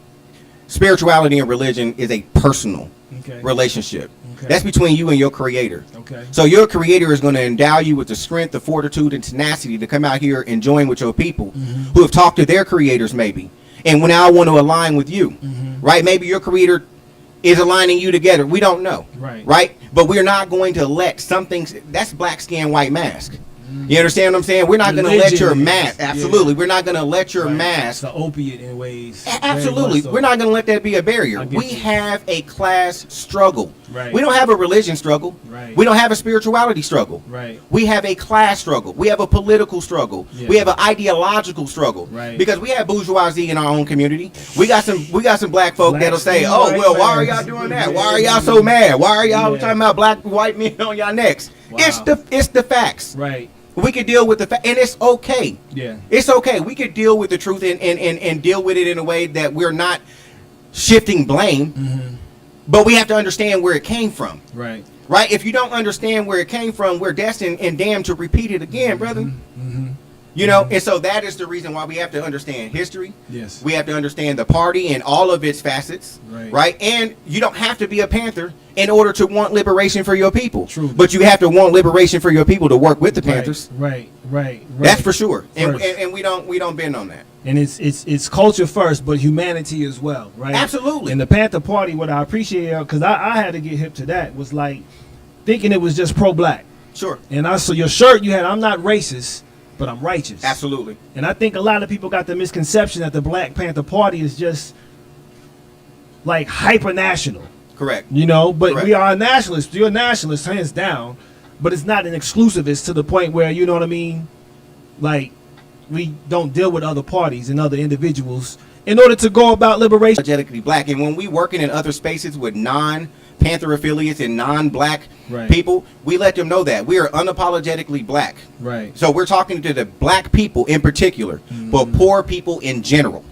spirituality and religion is a personal Okay. relationship. Okay. That's between you and your creator. Okay. So your creator is going to endow you with the strength, the fortitude, and tenacity to come out here and join with your people who have talked to their creators maybe. And when I want to align with you, right? Maybe your creator is aligning you together. We don't know. Right. Right? But we're not going to let something, that's black skin, white mask. You understand what I'm saying? We're not going to let your Religion mask, is- absolutely. yeah. We're not going to let your Right. mask, It's an opiate in ways. absolutely. Very much so. We're not going to let that be a barrier. I get We you. have a class struggle. Right. We don't have a religion struggle. Right. We don't have a spirituality struggle. Right. We have a class struggle. We have a political struggle. Yeah. We have an ideological struggle. Right. Because we have bourgeoisie in our own community. We got some black folk Black that'll say, skin, "Oh, white well, why are man. y'all doing that? Why are y'all so mad? Why are y'all Yeah. talking about black white men on y'all necks?" Wow. It's the facts. Right. We could deal with the fact, and it's okay. Yeah. It's okay. We could deal with the truth and deal with it in a way that we're not shifting blame, but we have to understand where it came from. Right. Right? If you don't understand where it came from, we're destined and damned to repeat it again, brother. You know, and so that is the reason why we have to understand history. Yes. We have to understand the party and all of its facets. Right. And you don't have to be a Panther in order to want liberation for your people. True. But you have to want liberation for your people to work with the Panthers. Right. That's for sure. And, First. and we don't bend on that. And it's culture first, but humanity as well, right? Absolutely. And the Panther Party, what I appreciate, because I had to get hip to that, was like thinking it was just pro-black. Sure. And I saw your shirt you had, I'm not racist, but I'm righteous. Absolutely. And I think a lot of people got the misconception that the Black Panther Party is just like hyper national, Correct. you know. But Correct. we are a nationalist. You're a nationalist, hands down. But it's not an exclusivist to the point where, you know what I mean? Like, we don't deal with other parties and other individuals in order to go about liberation. Unapologetically black. And when we working in other spaces with non-Panther affiliates and non-black Right. people, we let them know that we are unapologetically black. Right. So we're talking to the black people in particular, but poor people in general.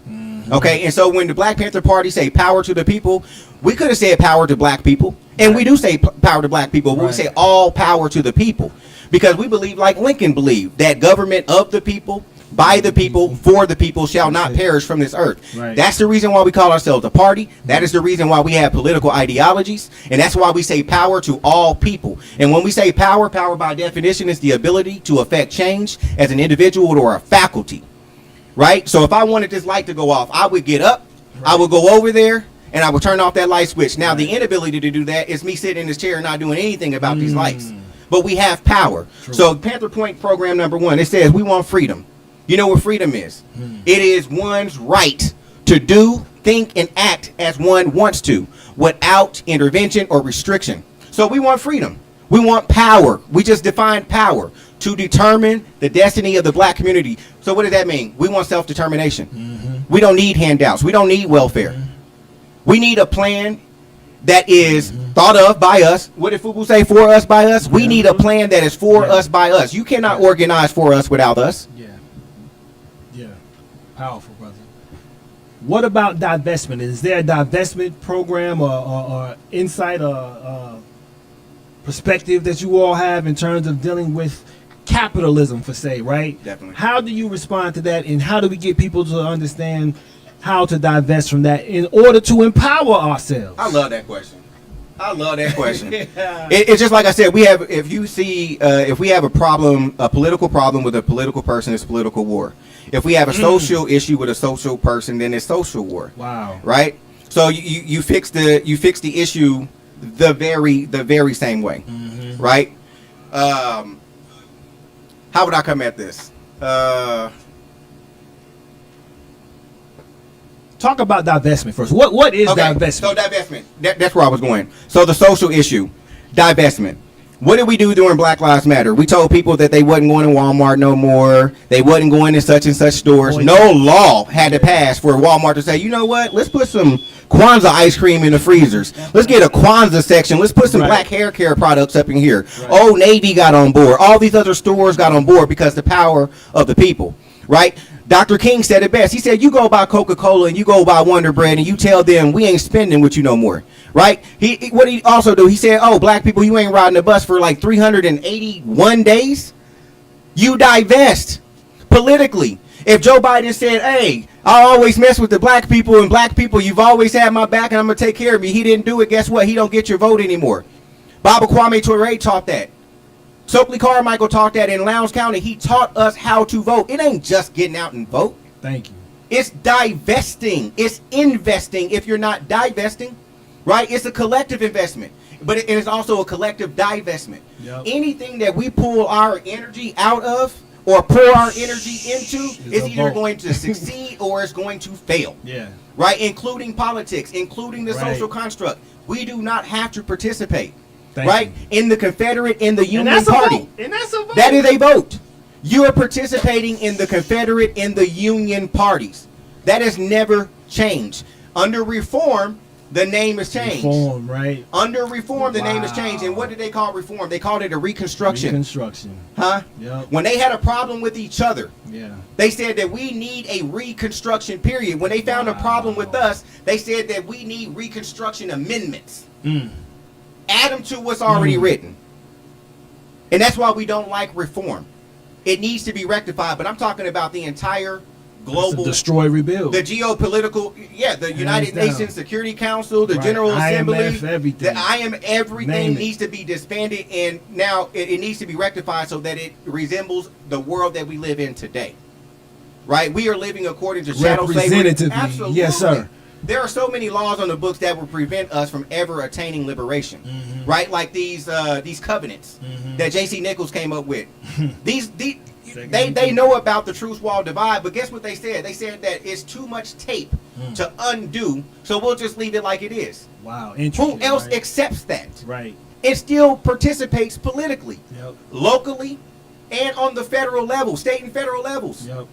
Okay, and so when the Black Panther Party say power to the people, we could have said power to black people, and we do say power to black people, but we Right. say all power to the people, because we believe, like Lincoln believed, that government of the people, by the people, for the people shall not perish from this earth. Right. That's the reason why we call ourselves a party. That is the reason why we have political ideologies, and that's why we say power to all people. And when we say power, power by definition is the ability to affect change as an individual or a faculty. Right? So if I wanted this light to go off, I would get up, I would go over there, and I would turn off that light switch. Now, the inability to do that is me sitting in this chair and not doing anything about these lights. but we have power. True. So Panther Point program number 1, it says we want freedom. You know what freedom is? It is one's right to do, think, and act as one wants to without intervention or restriction. So we want freedom. We want power. We just defined power to determine the destiny of the black community. So what does that mean? We want self-determination. We don't need handouts. We don't need welfare. We need a plan that is thought of by us. What did Fubu say? For us, by us. We need a plan that is for us, by us. You cannot organize for us without us. Yeah, powerful, brother. What about divestment? Is there a divestment program or insight or perspective that you all have in terms of dealing with capitalism, for say, right? Definitely. How do you respond to that, and how do we get people to understand how to divest from that in order to empower ourselves? I love that question. It's just like I said, we have, if we have a problem, a political problem with a political person, it's political war. If we have a social issue with a social person, then it's social war. Wow. Right? So you fix the issue the very same way. Right? How would I come at this? Talk about divestment first. What is divestment? So divestment. That's where I was going. So the social issue, divestment. What did we do during Black Lives Matter? We told people that they wasn't going to Walmart no more. They wasn't going to such and such stores. No law had to pass for Walmart to say, you know what? Let's put some Kwanzaa ice cream in the freezers. Let's get a Kwanzaa section. Let's put some black hair care products up in here. Old Navy got on board. All these other stores got on board because the power of the people, right? Dr. King said it best. He said, you go buy Coca-Cola and you go buy Wonder Bread and you tell them we ain't spending with you no more. Right? What he also do, he said, oh, black people, you ain't riding the bus for like 381 days. You divest politically. If Joe Biden said, hey, I always mess with the black people, and black people, you've always had my back and I'm going to take care of you. He didn't do it. Guess what? He don't get your vote anymore. Baba Kwame Ture taught that. Stokely Carmichael taught that in Lowndes County. He taught us how to vote. It ain't just getting out and vote. Thank you. It's divesting. It's investing if you're not divesting, right? It's a collective investment, but it is also a collective divestment. Yep. Anything that we pull our energy out of or pour our energy into is either going to succeed or it's going to fail. Yeah. Right? Including politics, including the social construct. We do not have to participate. Thank you. In the Confederate, in the Union And that's Party. a vote. And that's a vote. That is a vote. You are participating in the Confederate and the Union parties. That has never changed. Under reform, the name has changed. Reform, right? Under reform, the name has changed. And what did they call reform? They called it a reconstruction. Reconstruction. Huh? Yep. When they had a problem with each other, Yeah. they said that we need a reconstruction period. When they found a problem with us, they said that we need reconstruction amendments. Add them to what's already written. And that's why we don't like reform. It needs to be rectified, but I'm talking about the entire global, destroy, rebuild, the geopolitical, the United Nations Security Council, the General Assembly, IMF, everything. the IMF, everything Name it. needs to be disbanded, and now it needs to be rectified so that it resembles the world that we live in today. Right? We are living according to shadow slavery. Representatively, Absolutely. yes, sir. There are so many laws on the books that will prevent us from ever attaining liberation, right? Like these covenants that J.C. Nichols came up with. They know about the truth wall divide, but guess what they said? They said that it's too much tape to undo, so we'll just leave it like it is. Wow, Who interesting. else right? accepts that? Right. It still participates politically, Yep. locally, and on the federal level, state and federal levels. Yep.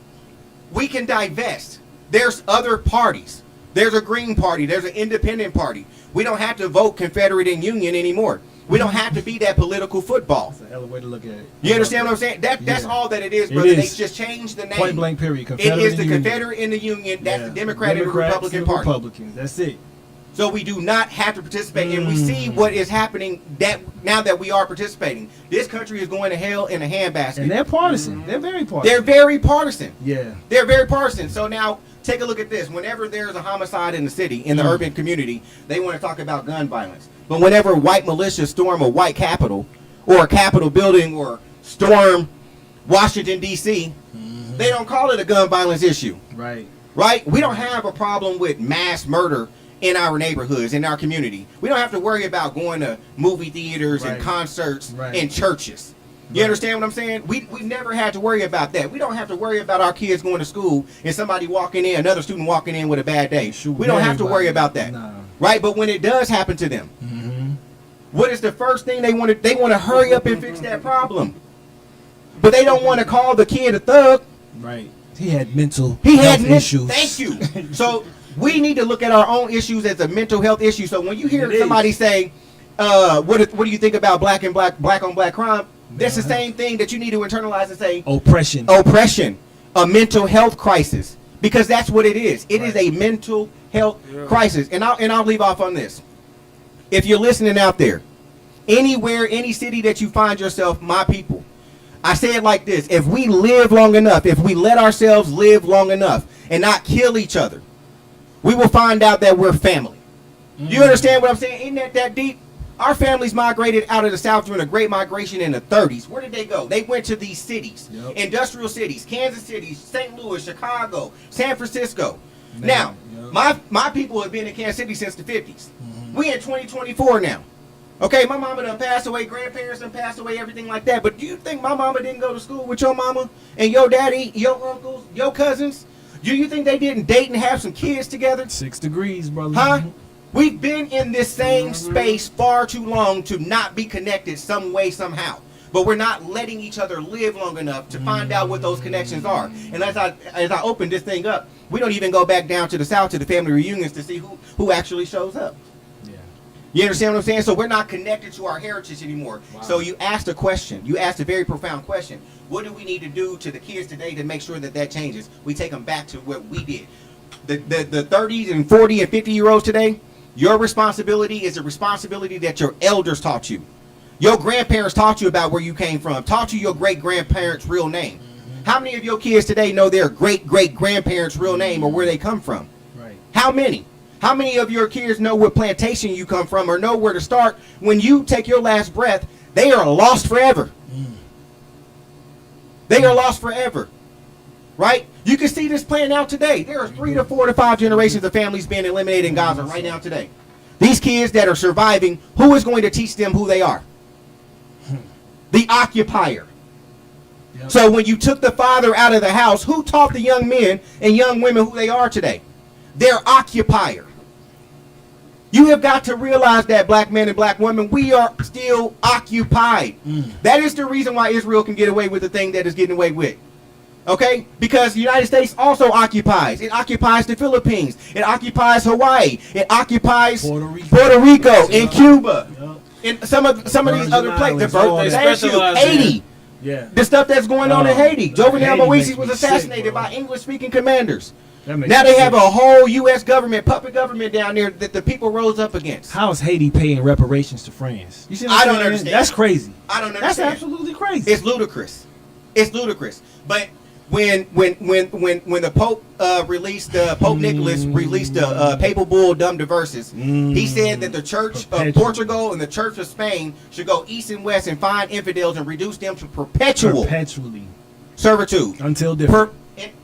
We can divest. There's other parties. There's a Green Party. There's an Independent Party. We don't have to vote Confederate and Union anymore. We don't have to be that political football. That's a hell of a way to look at it. You understand what I'm saying? That's all that it is, It brother. is. They just changed the name. Point blank period. It Confederate is the and Union. Confederate and the Union. That's Yeah. the Democratic and Republican Party. Republicans. That's it. So we do not have to participate, and we see what is happening that now that we are participating. This country is going to hell in a handbasket. And they're partisan. They're very partisan. They're very partisan. Yeah. They're very partisan. So now take a look at this. Whenever there's a homicide in the city, in the urban community, they want to talk about gun violence. But whenever white militia storm a white capitol or a capitol building or storm Washington, D.C., they don't call it a gun violence issue. Right. Right? We don't have a problem with mass murder in our neighborhoods, in our community. We don't have to worry about going to movie theaters and Right. concerts Right. and churches. You Right. understand what I'm saying? We never had to worry about that. We don't have to worry about our kids going to school and somebody walking in, another student walking in with a bad day. Shoot We don't have to everybody. worry about that. Nah. Right? But when it does happen to them, Mm-hmm. what is the first thing they want to? They want to hurry up and fix that problem. But they don't want to call the kid a thug. Right. He had mental He had health issues. Thank you. So we need to look at our own issues as a mental health issue. So when you hear It somebody is. say, what do you think about black on black crime? That's the Yeah. same thing that you need to internalize and say, Oppression. oppression, a mental health crisis, because that's what it is. It is Right. a mental health Yeah. crisis. And I'll leave off on this. If you're listening out there, anywhere, any city that you find yourself, my people, I say it like this: if we live long enough, if we let ourselves live long enough and not kill each other, we will find out that we're family. You understand what I'm saying? Ain't that deep? Our families migrated out of the South during the Great Migration in the 30s. Where did they go? They went to these cities, Yep. industrial cities, Kansas City, St. Louis, Chicago, San Francisco. Man, Now, yep. my people have been in Kansas City since the 50s. We in 2024 now. Okay, my mama done passed away, grandparents done passed away, everything like that. But do you think my mama didn't go to school with your mama and your daddy, your uncles, your cousins? Do you think they didn't date and have some kids together? 6 degrees, brother. Huh? We've been in this same space far too long to not be connected some way, somehow. But we're not letting each other live long enough to find out what those connections are. And as I open this thing up, we don't even go back down to the South to the family reunions to see who actually shows up. Yeah. You understand what I'm saying? So we're not connected to our heritage anymore. Wow. So you asked a question. You asked a very profound question. What do we need to do to the kids today to make sure that changes? We take them back to what we did. The 30s and 40 and 50-year-olds today, your responsibility is a responsibility that your elders taught you. Your grandparents taught you about where you came from, taught you your great-grandparents' real name. How many of your kids today know their great-great-grandparents' real name or where they come from? Right. How many? How many of your kids know what plantation you come from or know where to start? When you take your last breath, they are lost forever. They are lost forever. Right? You can see this playing out today. There are 3 to 4 to 5 generations of families being eliminated in Gaza right now today. These kids that are surviving, who is going to teach them who they are? The occupier. Yep. So when you took the father out of the house, who taught the young men and young women who they are today? Their occupier. You have got to realize that, black men and black women, we are still occupied. That is the reason why Israel can get away with the thing that is getting away with. Okay? Because the United States also occupies. It occupies the Philippines. It occupies Hawaii. It occupies Puerto Rico and Cuba. Yep. And some of these Virgin other places. Islands, all that. Thank you. Specialize in Haiti. Yeah. The stuff that's going on in Haiti. Jovenel Haiti Moise makes was me assassinated sick, bro. by English-speaking commanders. That makes Now me they have sick. a whole U.S. government, puppet government down there that the people rose up against. How is Haiti paying reparations to France? You see what I I'm don't saying? understand. That's crazy. I don't That's understand. absolutely crazy. It's ludicrous. It's ludicrous. But when the Pope Pope Nicholas released the papal bull Dum Diversus, he said that the Church of Perpetual. Portugal and the Church of Spain should go east and west and find infidels and reduce them to perpetual Perpetually. servitude. Until different.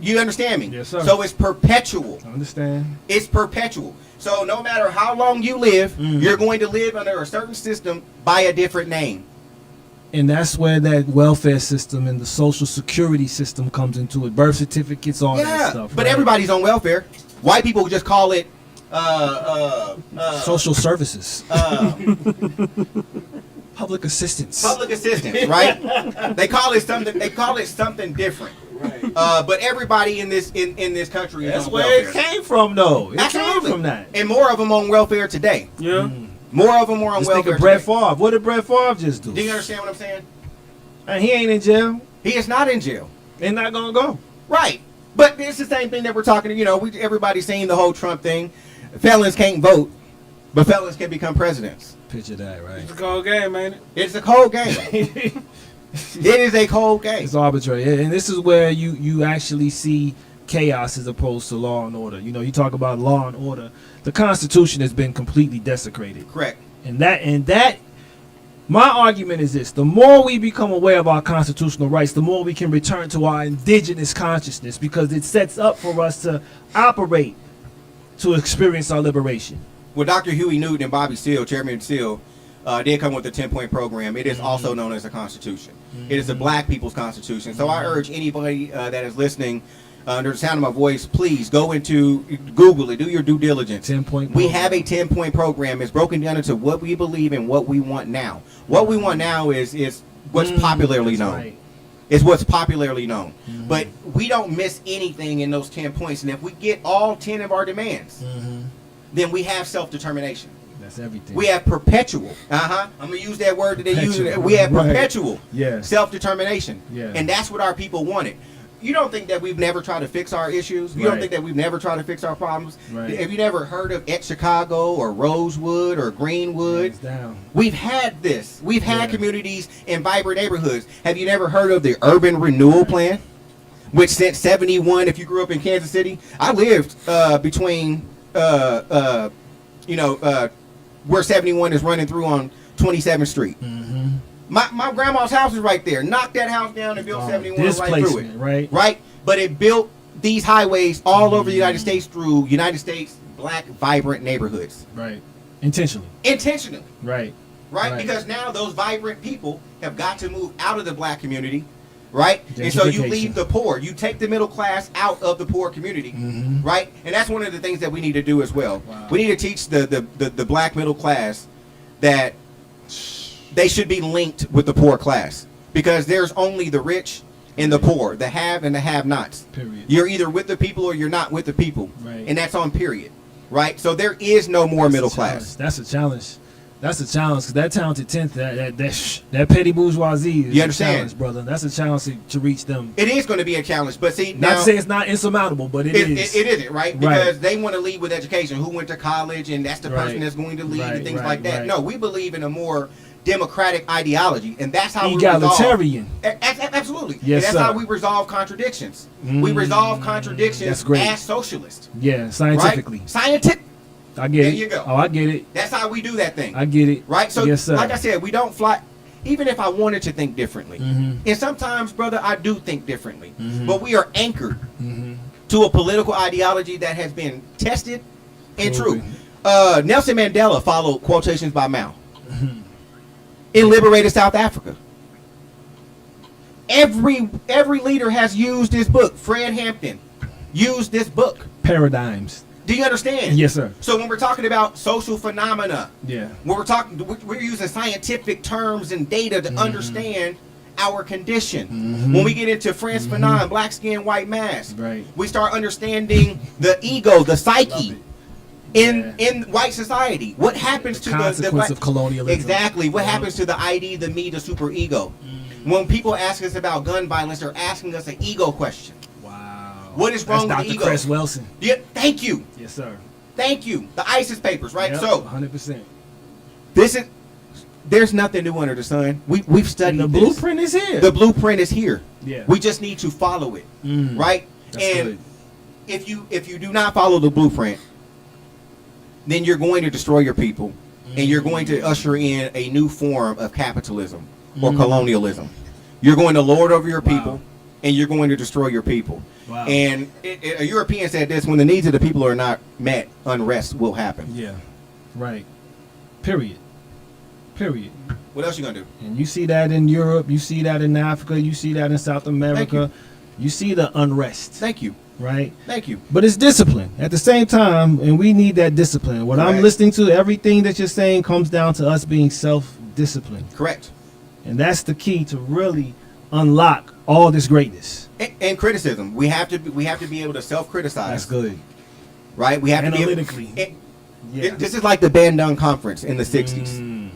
You understand me? Yes, sir. So it's perpetual. I understand. It's perpetual. So no matter how long you live, Mm. you're going to live under a certain system by a different name. And that's where that welfare system and the social security system comes into it. Birth certificates, all that stuff. But right? everybody's on welfare. White people just call it social services, uh, public assistance. public assistance, right? They call it something. They call it something different. Right. But everybody in this country is That's on where it welfare. came from, though. It Absolutely. came from that. And more of them on welfare today. Yeah. More of them are on Just think welfare of Brett today. Favre. What did Brett Favre just do? Do you understand what I'm saying? And he ain't in jail. He is not in jail. They're not gonna go. Right. But it's the same thing that we're talking, everybody's saying the whole Trump thing. Felons can't vote, but felons can become presidents. Picture that, right? It's a cold game, ain't it? It's a cold game. It is a cold game. It's arbitrary, and this is where you actually see chaos as opposed to law and order. You talk about law and order. The Constitution has been completely desecrated, Correct. and that. My argument is this: the more we become aware of our constitutional rights, the more we can return to our indigenous consciousness, because it sets up for us to operate to experience our liberation. Well, Dr. Huey Newton and Bobby Seale, Chairman Seale, did come with a 10-point program. It is also known as a constitution. It is the black people's constitution. So I urge anybody that is listening under the sound of my voice, please go into Google it, do your due diligence. 10-point We program. have a 10-point program. It's broken down into what we believe and what we want now. What we want now is what's popularly That's known. right. It's what's popularly known. But we don't miss anything in those 10 points. And if we get all 10 of our demands, then we have self-determination. That's everything. We have perpetual. I'm gonna use that word that they use. Perpetual. We have Right. perpetual Yeah. self-determination. Yeah. And that's what our people wanted. You don't think that we've never tried to fix our issues? You don't Right. think that we've never tried to fix our problems? Right. Have you never heard of Chicago or Rosewood or Greenwood? Hands down. We've had this. We've had Yeah. communities in vibrant neighborhoods. Have you never heard of the Urban Renewal Plan? Which since 71, if you grew up in Kansas City, I lived between, where 71 is running through on 27th Street. My grandma's house is right there. Knocked that house down and built 71 right through it. Displacement, right? Right? But it built these highways all over the United States through United States black vibrant neighborhoods. Right. Intentionally. Intentionally. Right. Right? Because now those vibrant people have got to move out of the black community, right? And so you Gentrification. leave the poor. You take the middle class out of the poor community, Mhm. right? And that's one of the things that we need to do as well. Wow. We need to teach the black middle class that they should be linked with the poor class, because there's only the rich and the poor, the have and the have-nots. Period. You're either with the people or you're not with the people, Right. and that's on period, right? So there is no more middle class. That's a challenge. That's a challenge, because that talented tenth, that petty bourgeoisie is You a understand? challenge, brother. That's a challenge to reach them. It is going to be a challenge, but see, Not now to say it's not insurmountable, but it is. It isn't, right? Right. Because they want to lead with education. Who went to college, and that's the person Right. that's going to lead, Right, and things right, like that. right. No, we believe in a more democratic ideology, and that's how we Egalitarian. Absolutely. Yes, and that's how sir. we resolve contradictions. We resolve contradictions That's great. as socialists. Yeah, scientifically. Right? Scientific. I get There it. you go. Oh, I get it. That's how we do that thing. I get it. Right? So, yes, sir. like I said, we don't fly. Even if I wanted to think differently, Mhm. and sometimes, brother, I do think differently, Mhm. but we are anchored Mhm. to a political ideology that has been tested and true. Proven. Nelson Mandela followed quotations by Mao and liberated South Africa. Every leader has used this book. Fred Hampton used this book. Paradigms. Do you understand? Yes, sir. So when we're talking about social phenomena, Yeah. when we're using scientific terms and data to understand our condition. When we get into Frantz Fanon, black skin, white mask, Right. we start understanding the ego, the psyche Yeah. in white society. What happens to the consequence of colonialism. Exactly. What Yeah. happens to the ID, the me, the superego? When people ask us about gun violence, they're asking us an ego question. Wow. What is wrong That's with Dr. ego? Cress Wilson. Yeah, thank you. Yes, sir. Thank you. The ISIS papers, right? Yep, So 100%. there's nothing new under the sun. We've studied And the this. blueprint is here. The blueprint is here. Yeah. We just need to follow it, Mm. right? That's and good. if you do not follow the blueprint, then you're going to destroy your people, and you're going to usher in a new form of capitalism or colonialism. You're going to lord over your people, and you're going to destroy your people. Wow. And a European said this: when the needs of the people are not met, unrest will happen. Yeah. Right. Period. Period. What else you gonna do? And you see that in Europe, you see that in Africa, you see that in South America. You see the unrest, Thank you. right? Thank you. But it's discipline at the same time, and we need that discipline. What I'm Correct. listening to, everything that you're saying comes down to us being self-disciplined. Correct. And that's the key to really unlock all this greatness. And criticism. We have to be able to self-criticize. That's good. Right? We have to Analytically. be able, Yeah. this is like the Bandung Conference in the 60s. Mm.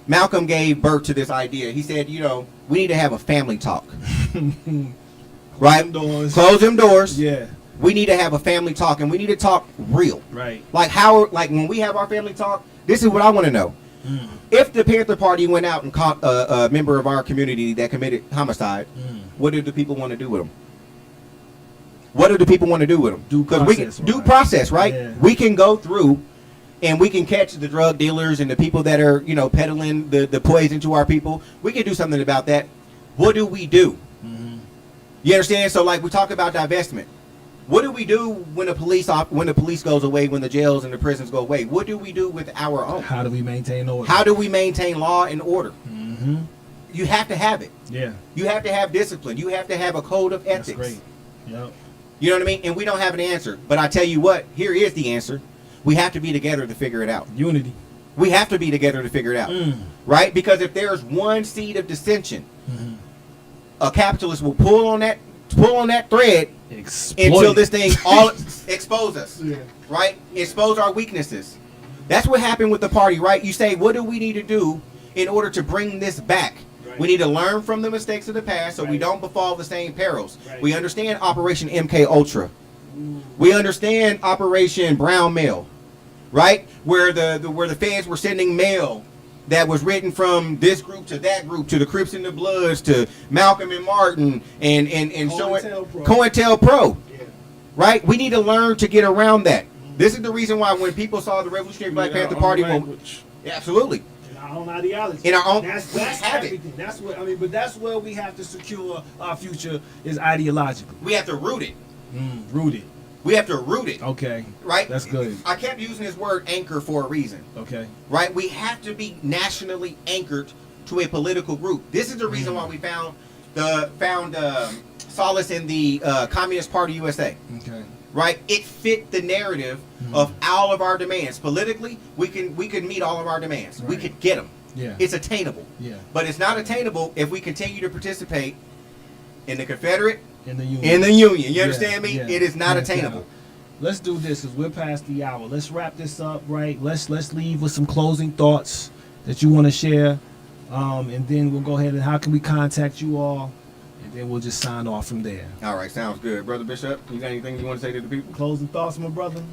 Malcolm gave birth to this idea. He said, we need to have a family talk. Right? them doors. Close them doors. Yeah. We need to have a family talk, and we need to talk real. Right. Like when we have our family talk, this is what I want to know. Mm. If the Panther Party went out and caught a member of our community that committed homicide, what do the people want to do with them? What do the people want to do with them? Due process, Due right. process, right? Yeah. We can go through and we can catch the drug dealers and the people that are, peddling the poison to our people. We can do something about that. What do we do? Mm-hmm. You understand? So, like, we talk about divestment. What do we do when the police goes away, when the jails and the prisons go away? What do we do with our own? How do we maintain order? How do we maintain law and order? Mm-hmm. You have to have it. Yeah. You have to have discipline. You have to have a code of ethics. That's great. Yep. You know what I mean? And we don't have an answer. But I tell you what, here is the answer. We have to be together to figure it out. Unity. We have to be together to figure it out. Right? Because if there's one seed of dissension, a capitalist will pull on that thread until this thing all expose us. Yeah. Right? Expose our weaknesses. That's what happened with the party, right? You say, what do we need to do in order to bring this back? Right. We need to learn from the mistakes of the past so we don't befall the same perils. Right. We understand Operation MK Ultra. We understand Operation Brown Mail, right? Where the feds were sending mail that was written from this group to that group, to the Crips and the Bloods, to Malcolm and Martin, and showing COINTELPRO, right? We need to learn to get around that. This is the reason why when people saw the Revolutionary Black Panther Party, absolutely. Our own ideology. In our own, that's everything. That's what I mean. But that's where we have to secure our future is ideological. We have to root it. Root it. We have to root it. Okay. Right. That's good. I kept using this word anchor for a reason. Okay. Right. We have to be nationally anchored to a political group. This is the reason why we found solace in the Communist Party USA. Okay. Right. It fit the narrative of all of our demands. Politically, we could meet all of our demands. Right. We could get them. Yeah. It's attainable. Yeah. But it's not attainable if we continue to participate in the Confederate. In the Union. In the Union. You understand me? Yeah. It is not attainable. Let's do this because we're past the hour. Let's wrap this up, right? Let's leave with some closing thoughts that you want to share. And then we'll go ahead and how can we contact you all? And then we'll just sign off from there. All right, sounds good. Brother Bishop, you got anything you want to say to the people? Closing thoughts, my brother?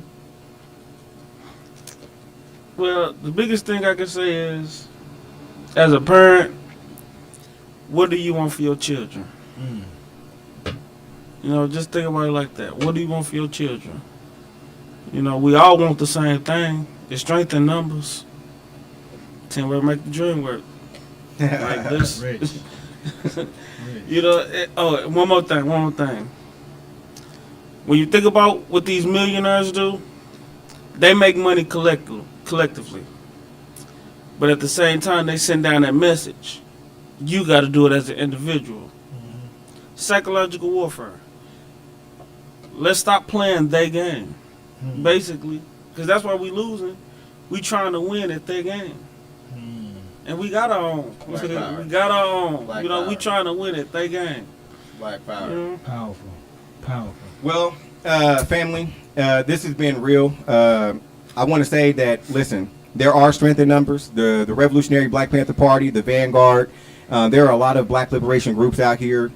Well, the biggest thing I can say is, as a parent, what do you want for your children? You know, just think about it like that. What do you want for your children? You know, we all want the same thing. It's strength in numbers. 10 work make the dream work. Like this. Rich. You know, one more thing. When you think about what these millionaires do, they make money collectively. But at the same time, they send down that message. You got to do it as an individual. Psychological warfare. Let's stop playing their game, basically, because that's why we losing. We trying to win at their game, and we got our own. We got our own. Black you know, power. we trying to win at their game. Black power. You know? Powerful. Well, family, this has been real. I want to say that, listen, there are strength in numbers. The Revolutionary Black Panther Party, the Vanguard. There are a lot of black liberation groups out here.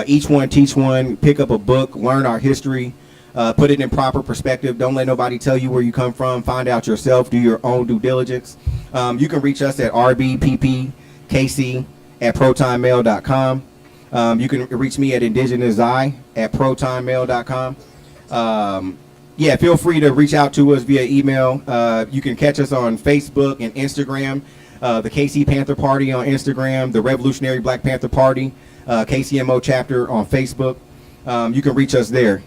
Each one teach one, pick up a book, learn our history, put it in proper perspective. Don't let nobody tell you where you come from. Find out yourself. Do your own due diligence. You can reach us at rbppkc@protonmail.com. You can reach me at indigenousi@protonmail.com. Yeah, feel free to reach out to us via email. You can catch us on Facebook and Instagram. The KC Panther Party on Instagram, the Revolutionary Black Panther Party, KCMO chapter on Facebook. You can reach us there.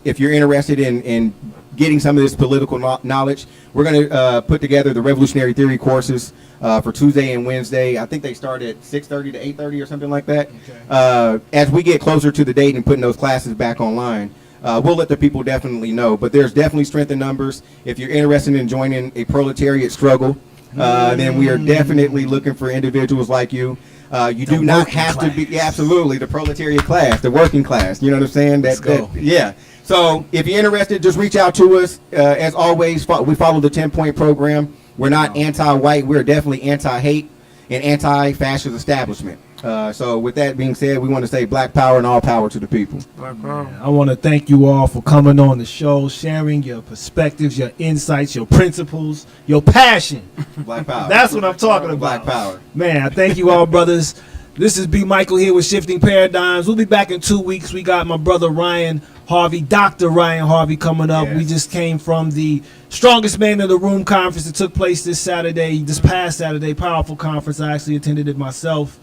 If you're interested in getting some of this political knowledge, we're going to put together the Revolutionary Theory courses for Tuesday and Wednesday. I think they start at 6:30 to 8:30 or something like that. Okay. As we get closer to the date and putting those classes back online, we'll let the people definitely know. But there's definitely strength in numbers. If you're interested in joining a proletariat struggle, then we are definitely looking for individuals like you. You do not have to be absolutely the proletariat class, the working class. You know what I'm saying? Let's go. Yeah. So if you're interested, just reach out to us. As always, we follow the 10-point program. We're not anti-white. We're definitely anti-hate and anti-fascist establishment. So with that being said, we want to say black power and all power to the people. Black power. I want to thank you all for coming on the show, sharing your perspectives, your insights, your principles, your passion. Black power. That's what I'm talking about. Black power. Man, I thank you all, brothers. This is B. Michael here with Shifting Paradigms. We'll be back in 2 weeks. We got my brother Ryan Harvey, Dr. Ryan Harvey, coming up. Yes. We just came from the Strongest Man in the Room conference that took place this past Saturday. Powerful conference. I actually attended it myself.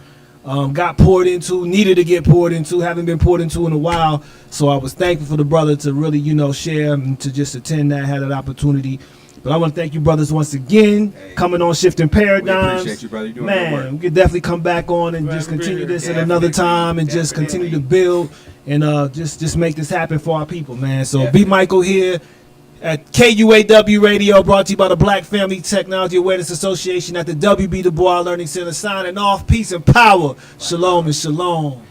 got poured into, needed to get poured into, haven't been poured into in a while. So I was thankful for the brother to really, share and to just attend that, had that opportunity. But I want to thank you brothers once again, coming on Shifting Paradigms. We appreciate you, brother. You're doing Man, good work. we could definitely come back on and just continue this at another time and just continue to build and just make this happen for our people, man. So B. Michael here at KUAW Radio, brought to you by the Black Family Technology Awareness Association at the W.B. Du Bois Learning Center. Signing off. Peace and power. Shalom and shalom.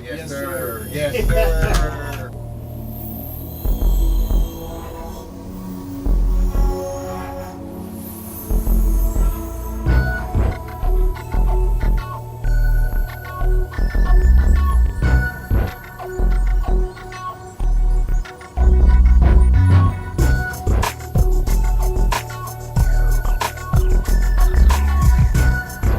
Yes, sir. Yes, sir.